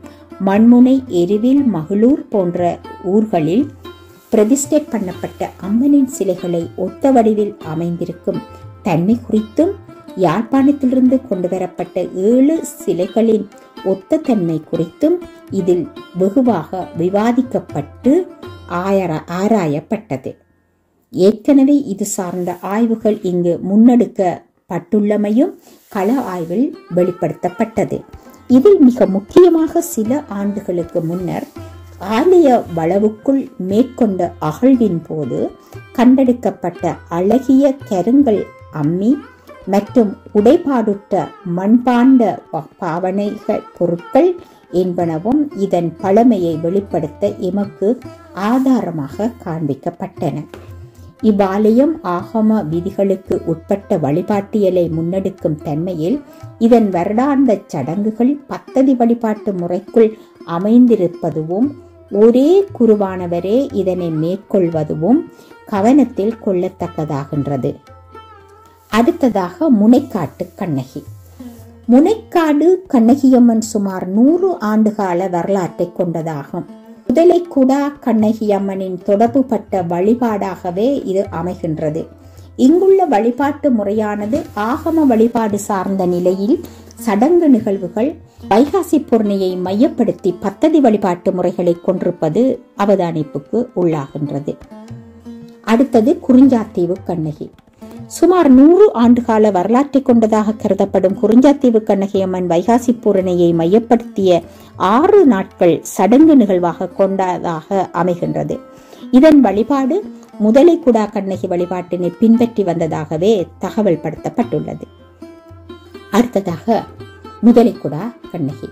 மண்முனை, எருவில், மகளூர் போன்ற ஊர்களில் பிரதிஷ்டை பண்ணப்பட்ட அம்மனின் சிலைகளை ஒத்த வடிவில் அமைந்திருக்கும் தன்மை குறித்தும் யாழ்ப்பாணத்திலிருந்து கொண்டுவரப்பட்ட 7 சிலைகளின் ஒத்த தன்மை குறித்தும் இதில் வெகுவாக விவாதிக்கப்பட்டு ஆராயப்பட்டது. ஏற்கனவே இது சார்ந்த ஆய்வுகள் இங்கு முன்னெடுக்கப்பட்டுள்ளமையும் கள ஆய்வில் வெளிப்படுத்தப்பட்டது. இதில் மிக முக்கியமாக சில ஆண்டுகளுக்கு முன்னர் ஆலய வளவுக்குள் மேற்கொண்ட அகழ்வின் போது கண்டெடுக்கப்பட்ட அழகிய கருங்கல் அம்மி மற்றும் உடைபாடுற்ற மண்பாண்ட பாவனைகள் பொருட்கள் என்பனவும் இதன் பழமையை வெளிப்படுத்த எமக்கு ஆதாரமாக காண்பிக்கப்பட்டன. இவ்வாலயம் ஆகம விதிகளுக்கு உட்பட்ட வழிபாட்டியலை முன்னெடுக்கும் தன்மையில் இதன் வருடாந்த சடங்குகள் பத்ததி வழிபாட்டு முறைக்குள் அமைந்திருப்பதுவும் ஒரே குருவானவரே இதனை மேற்கொள்வதும் கவனத்தில் கொள்ளத்தக்கதாகின்றது. அடுத்ததாக முனைக்காட்டு கண்ணகி. முனைக்காடு கண்ணகியம்மன் சுமார் 100 ஆண்டுகால வரலாற்றை கொண்டதாகும். முதலைக்குடா கண்ணகியம்மனின் தொடர்புபட்ட வழிபாடாகவே இது அமைகின்றது. இங்குள்ள வழிபாட்டு முறையானது ஆகம வழிபாடு சார்ந்த நிலையில் சடங்கு நிகழ்வுகள் வைகாசி பூர்ணியை மையப்படுத்தி பத்ததி வழிபாட்டு முறைகளை கொண்டிருப்பது அவதானிப்புக்கு உள்ளாகின்றது. அடுத்தது குறிஞ்சாத்தீவு கண்ணகி. சுமார் 100 ஆண்டுகால வரலாற்றை கொண்டதாக கருதப்படும் குறிஞ்சாத்தீவு கண்ணகி அம்மன் வைகாசி பூரணையை மையப்படுத்திய 6 நாட்கள் சடங்கு நிகழ்வாக கொண்டதாக அமைகின்றது. இதன் வழிபாடு முதலைக்குடா கண்ணகி வழிபாட்டினை பின்பற்றி வந்ததாகவே தகவல் படுத்தப்பட்டுள்ளது. அடுத்ததாக முதலைக்குடா கண்ணகி.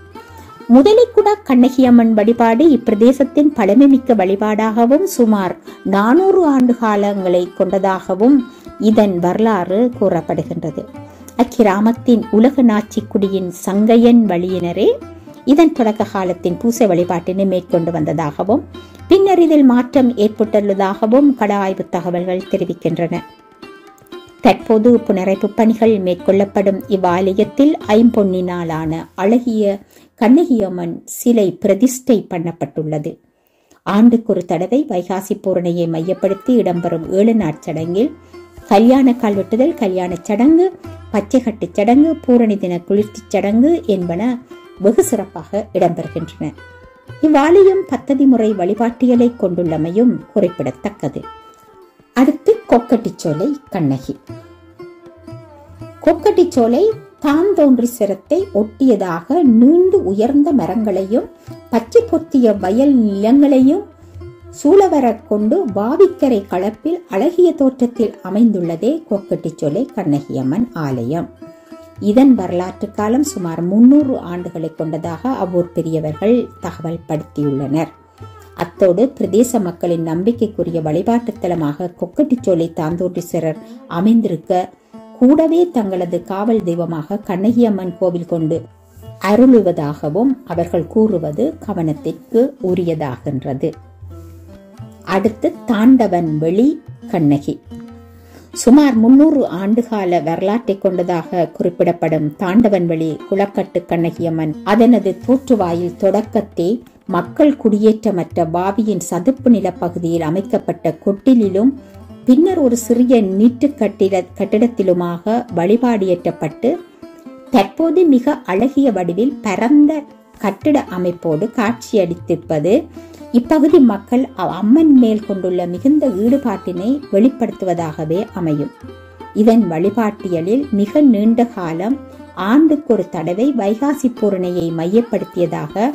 முதலைக்குடா கண்ணகி அம்மன் வழிபாடு இப்பிரதேசத்தின் பழமைமிக்க வழிபாடாகவும் சுமார் 400 ஆண்டு காலங்களை கொண்டதாகவும் இதன் வரலாறு கூறப்படுகின்றது. அக்கிராமத்தின் உலக நாச்சிக்குடியின் சங்கையன் வழியினரே இதன் தொடக்க காலத்தின் பூசை வழிபாட்டினை மேற்கொண்டு வந்ததாகவும் பின்னர் இதில் மாற்றம் ஏற்பட்டுள்ளதாகவும் கள ஆய்வு தகவல்கள் தெரிவிக்கின்றன. தற்போது புனரைப்பு பணிகள் மேற்கொள்ளப்படும் இவ்வாலயத்தில் ஐம்பொன்னினாலான அழகிய கண்ணகியம்மன் சிலை பிரதிஷ்டை பண்ணப்பட்டுள்ளது. ஆண்டுக்கு ஒரு தடவை வைகாசி பூரணையை மையப்படுத்தி இடம்பெறும் 7 நாட்சடங்கில் கல்யாண கால்வெட்டுதல், கல்யாண சடங்கு, பச்சைகட்டு சடங்கு, பூரணி தின குளிர்ச்சி சடங்கு என்பன வெகு சிறப்பாக இடம்பெறுகின்றன. இவ்வாலயம் பத்ததி முறை வழிபாட்டியலை கொண்டுள்ளமையும் குறிப்பிடத்தக்கது. அடுத்து கொக்கட்டிச்சோலை கண்ணகி. கொக்கட்டிச்சோலை தாந்தோன்றீஸ்வரத்தை ஒட்டியதாக நீண்டு உயர்ந்த மரங்களையும் பச்சை பொத்திய வயல் நிலங்களையும் சூழவர கொண்டு வாவிக்கரை களப்பில் அழகிய தோற்றத்தில் அமைந்துள்ளதே கொக்கட்டிச்சோலை கண்ணகியம்மன் ஆலயம். இதன் வரலாற்று காலம் சுமார் 300 ஆண்டுகளை கொண்டதாக அவ்வூர் பெரியவர்கள் தகவல் படுத்தியுள்ளனர். அத்தோடு பிரதேச மக்களின் நம்பிக்கைக்குரிய வழிபாட்டு தலமாக கொக்கட்டிச்சோலை தாந்தோன்றீஸ்வரர் அமைந்திருக்க கூடவே தங்களது காவல் தெய்வமாக கண்ணகியம்மன் கோவில் கொண்டு அருளுவதாகவும் அவர்கள் கூறுவது கவனத்திற்கு உரியதாகின்றது. அடுத்து தாண்டவன் வெளி கண்ணகி. சுமார் 300 ஆண்டுகால வரலாற்றை கொண்டதாக குறிப்பிடப்படும் தாண்டவன் வெளி குளக்கட்டு கண்ணகியம்மன் அதனது தோற்றுவாயில் தொடக்கத்தே மக்கள் குடியேற்றமற்ற பாவியின் சதுப்பு நிலப்பகுதியில் அமைக்கப்பட்ட கொட்டிலும் பின்னர் ஒரு சிறிய நீட்டு கட்டிடத்திலுமாக வழிபாடியேற்றப்பட்டு தற்போது மிக அழகிய வடிவில் பரந்த கட்டிட அமைப்போடு காட்சியளித்திருப்பது இப்பகுதி மக்கள் அம்மன் மேல் கொண்டுள்ள மிகுந்த ஈடுபாட்டினை வெளிப்படுத்துவதாகவே அமையும். இதன் வழிபாட்டியலில் மிக நீண்ட காலம் ஆண்டுக்கு ஒரு தடவை வைகாசி பூரணையை மையப்படுத்தியதாக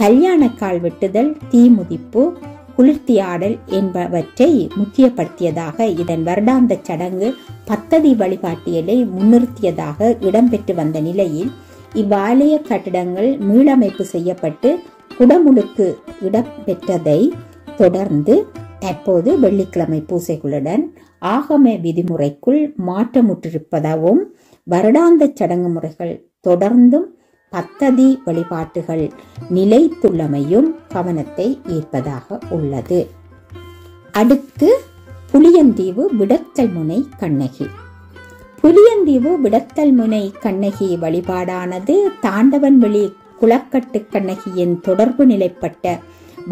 கல்யாண கால் வெட்டுதல், தீமுதிப்பு, குளிர்த்தியாடல் என்பவற்றை முக்கியப்படுத்தியதாக இதன் வருடாந்த சடங்கு பத்ததி வழிபாட்டியலை முன்னிறுத்தியதாக இடம்பெற்று வந்த நிலையில் இவ்வாலய கட்டிடங்கள் மீளமைப்பு செய்யப்பட்டு குடமுழுக்கு இடம்பெற்றதை தொடர்ந்து தற்போது வெள்ளிக்கிழமை பூசைகளுடன் ஆகம விதிமுறைக்குள் மாற்றமுற்றிருப்பதாகவும் வருடாந்த சடங்கு முறைகள் தொடர்ந்தும் பத்ததி வழிபாட்டுகள் நிலைத்துள்ளமையும் கவனத்தை ஈர்ப்பதாக உள்ளது. அடுத்து புளியந்தீவு விடத்தல் முனை கண்ணகி. புளியந்தீவு விடத்தல் முனை கண்ணகி வழிபாடானது தாண்டவன் வெளி குளக்கட்டு கண்ணகியின் தொடர்பு நிலைப்பட்ட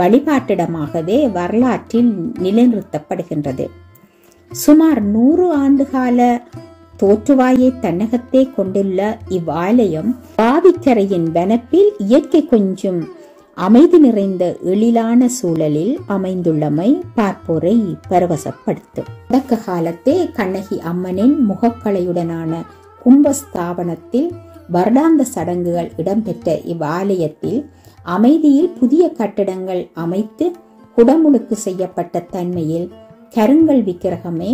வழிபாட்டிடமாகவே வரலாற்றில் நிலைநிறுத்தப்படுகின்றது. சுமார் 100 ஆண்டுகால தோற்றுவாயை தன்னகத்தே கொண்டுள்ள இவ்வாலயம் பாவிக்கரையின் வனப்பில் இயற்கை கொஞ்சம் அமைதி நிறைந்த எழிலான சூழலில் அமைந்துள்ளமை பார்ப்போரை பரவசப்படுத்தும். தொடக்க காலத்தே கண்ணகி அம்மனின் முகக்கலையுடனான கும்பஸ்தாபனத்தில் வருடாந்த சடங்குகள் இடம்பெற்ற இவ்வாலயத்தில் அமைதியில் புதிய கட்டிடங்கள் அமைத்து குடமுழுக்கு செய்யப்பட்ட தன்மையில் கருங்கல் விக்கிரகமே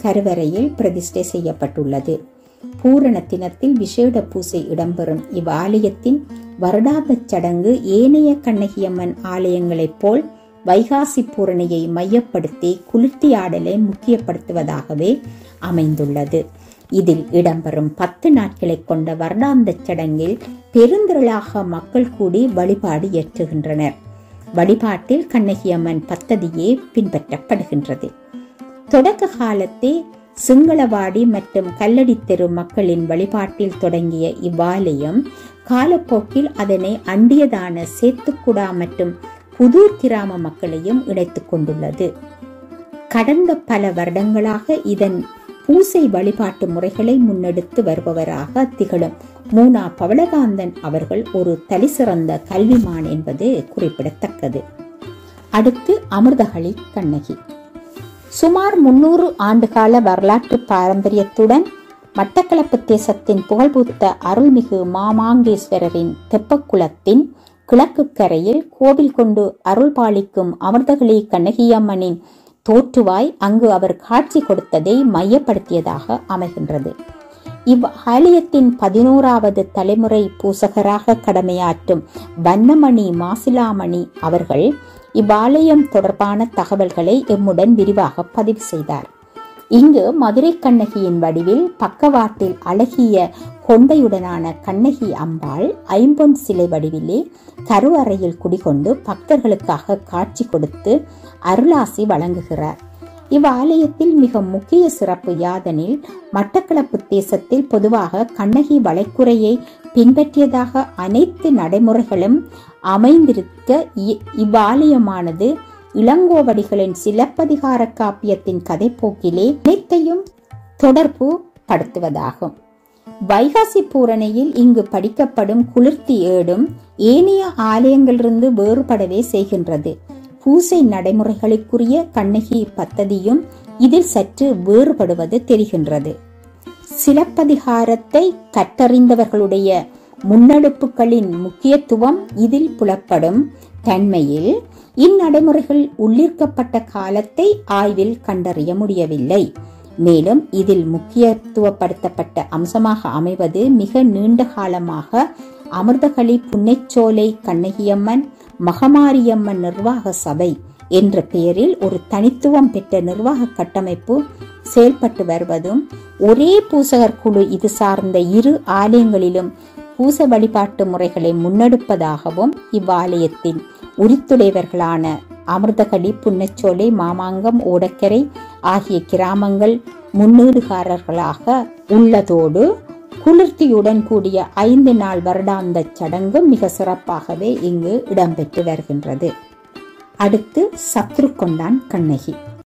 கருவறையில் பிரதிஷ்டை செய்யப்பட்டுள்ளது. பூரண தினத்தில் விசேட பூசை இடம்பெறும் இவ்வாலயத்தின் வருடாந்த சடங்கு ஏனைய கண்ணகியம்மன் ஆலயங்களைப் போல் வைகாசி பூரணையை மையப்படுத்தி குளிர்த்தியாடலை முக்கியப்படுத்துவதாகவே அமைந்துள்ளது. இதில் இடம்பெறும் 10 நாட்களை கொண்ட வருடாந்த சடங்கில் பெருந்திரளாக மக்கள் கூடி வழிபாடு ஏற்றுகின்றனர். வழிபாட்டில் கண்ணகியம்மன் பத்ததியே பின்பற்றப்படுகின்றது. தொடக்க காலத்தே சிங்களவாடி மற்றும் கல்லடி தெரு மக்களின் வழிபாட்டில் தொடங்கிய இவ்வாலயம் காலப்போக்கில் அதனை அண்டியதான சேத்துக்குடா மற்றும் புதூர் கிராம மக்களையும் இணைத்துக் கொண்டுள்ளது. கடந்த பல வருடங்களாக இதன் பூசை வழிபாட்டு முறைகளை முன்னெடுத்து வருபவராக திகழும் மூனா பவளகாந்தன் அவர்கள் ஒரு தலைசிறந்த கல்விமான் என்பது குறிப்பிடத்தக்கது. அடுத்து அமிர்தகளி கண்ணகி. சுமார் 300 ஆண்டுகால வரலாற்று பாரம்பரியத்துடன் மட்டக்களப்பு தேசத்தின் புகழ்பூத்த அருள்மிகு மாமாங்கேஸ்வரரின் தெப்பக்குளத்தின் கிழக்கு கரையில் கோவில் கொண்டு அருள் பாலிக்கும் அமிர்தகளி கண்ணகியம்மனின் தோற்றுவாய் அங்கு அவர் காட்சி கொடுத்ததை மையப்படுத்தியதாக அமைகின்றது. இவ்வாலயத்தின் 11வது தலைமுறை பூசகராக கடமையாற்றும் வண்ணமணி மாசிலாமணி அவர்கள் இவ்வாலயம் தொடர்பான தகவல்களை எம்முடன் விரிவாக பதிவு செய்தார். இங்கு மதுரை கண்ணகியின் வடிவில் பக்கவாட்டில் அழகிய கொண்டையுடனான கண்ணகி அம்பாள் ஐம்பொன் சிலை வடிவிலே கருவறையில் குடிகொண்டு பக்தர்களுக்காக காட்சி கொடுத்து அருளாசி வழங்குகிறார். இவ்வாலயத்தில் மிக முக்கிய சிறப்பு யாதெனில் மட்டக்களப்பு தேசத்தில் பொதுவாக கண்ணகி வளைக்குறையை பின்பற்றியதாக அனைத்து நடைமுறைகளும் அமைந்திருக்க இவ்வாலயமானது இளங்கோவடிகளின் சிலப்பதிகார காப்பியத்தின் கதைப்போக்கிலே அனைத்தையும் தொடர்பு படுத்துவதாகும். வைகாசி பூரணையில் இங்கு படிக்கப்படும் குளிர்த்தி ஏடும் ஏனைய ஆலயங்களிலிருந்து வேறுபடவே செய்கின்றது. பூசை நடைமுறைகளுக்குரிய கண்ணகி பத்ததியும் இதில் சற்று வேறுபடுவது தெரிகின்றது. சிலப்பதிகாரத்தை கற்றறிந்தவர்களுடைய முன்னெடுப்புகளின் முக்கியத்துவம் இதில் புலப்படும் தன்மையில் இந்நடைமுறைகள் உள்ளிருக்கப்பட்ட காலத்தை ஆய்வில் கண்டறிய முடியவில்லை. மேலும் இதில் முக்கியத்துவப்படுத்தப்பட்ட அம்சமாக அமைவது மிக நீண்ட காலமாக அமிர்தகளி புன்னைச்சோலை கண்ணகியம்மன் மகமாரியம்மன் நிர்வாக சபை என்ற பெயரில் ஒரு தனித்துவம் பெற்ற நிர்வாக கட்டமைப்பு செயல்பட்டு வருவதும் ஒரே பூசகர் குழு இது சார்ந்த இரு ஆலயங்களிலும் பூச வழிபாட்டு முறைகளை முன்னெடுப்பதாகவும் இவ்வாலயத்தின் உரித்துடையவர்களான அமிர்தகளி புன்னச்சோலை மாமாங்கம் ஓடக்கரை ஆகிய கிராமங்கள் முன்னீடுகாரர்களாக உள்ளதோடு குளிர்த்தியுடன் கூடிய 5 நாள் வருடாந்த சடங்கு மிக சிறப்பாகவே இங்கு இடம்பெற்று வருகின்றது. அடுத்து சத்ருக்கொண்டான் கண்ணகி.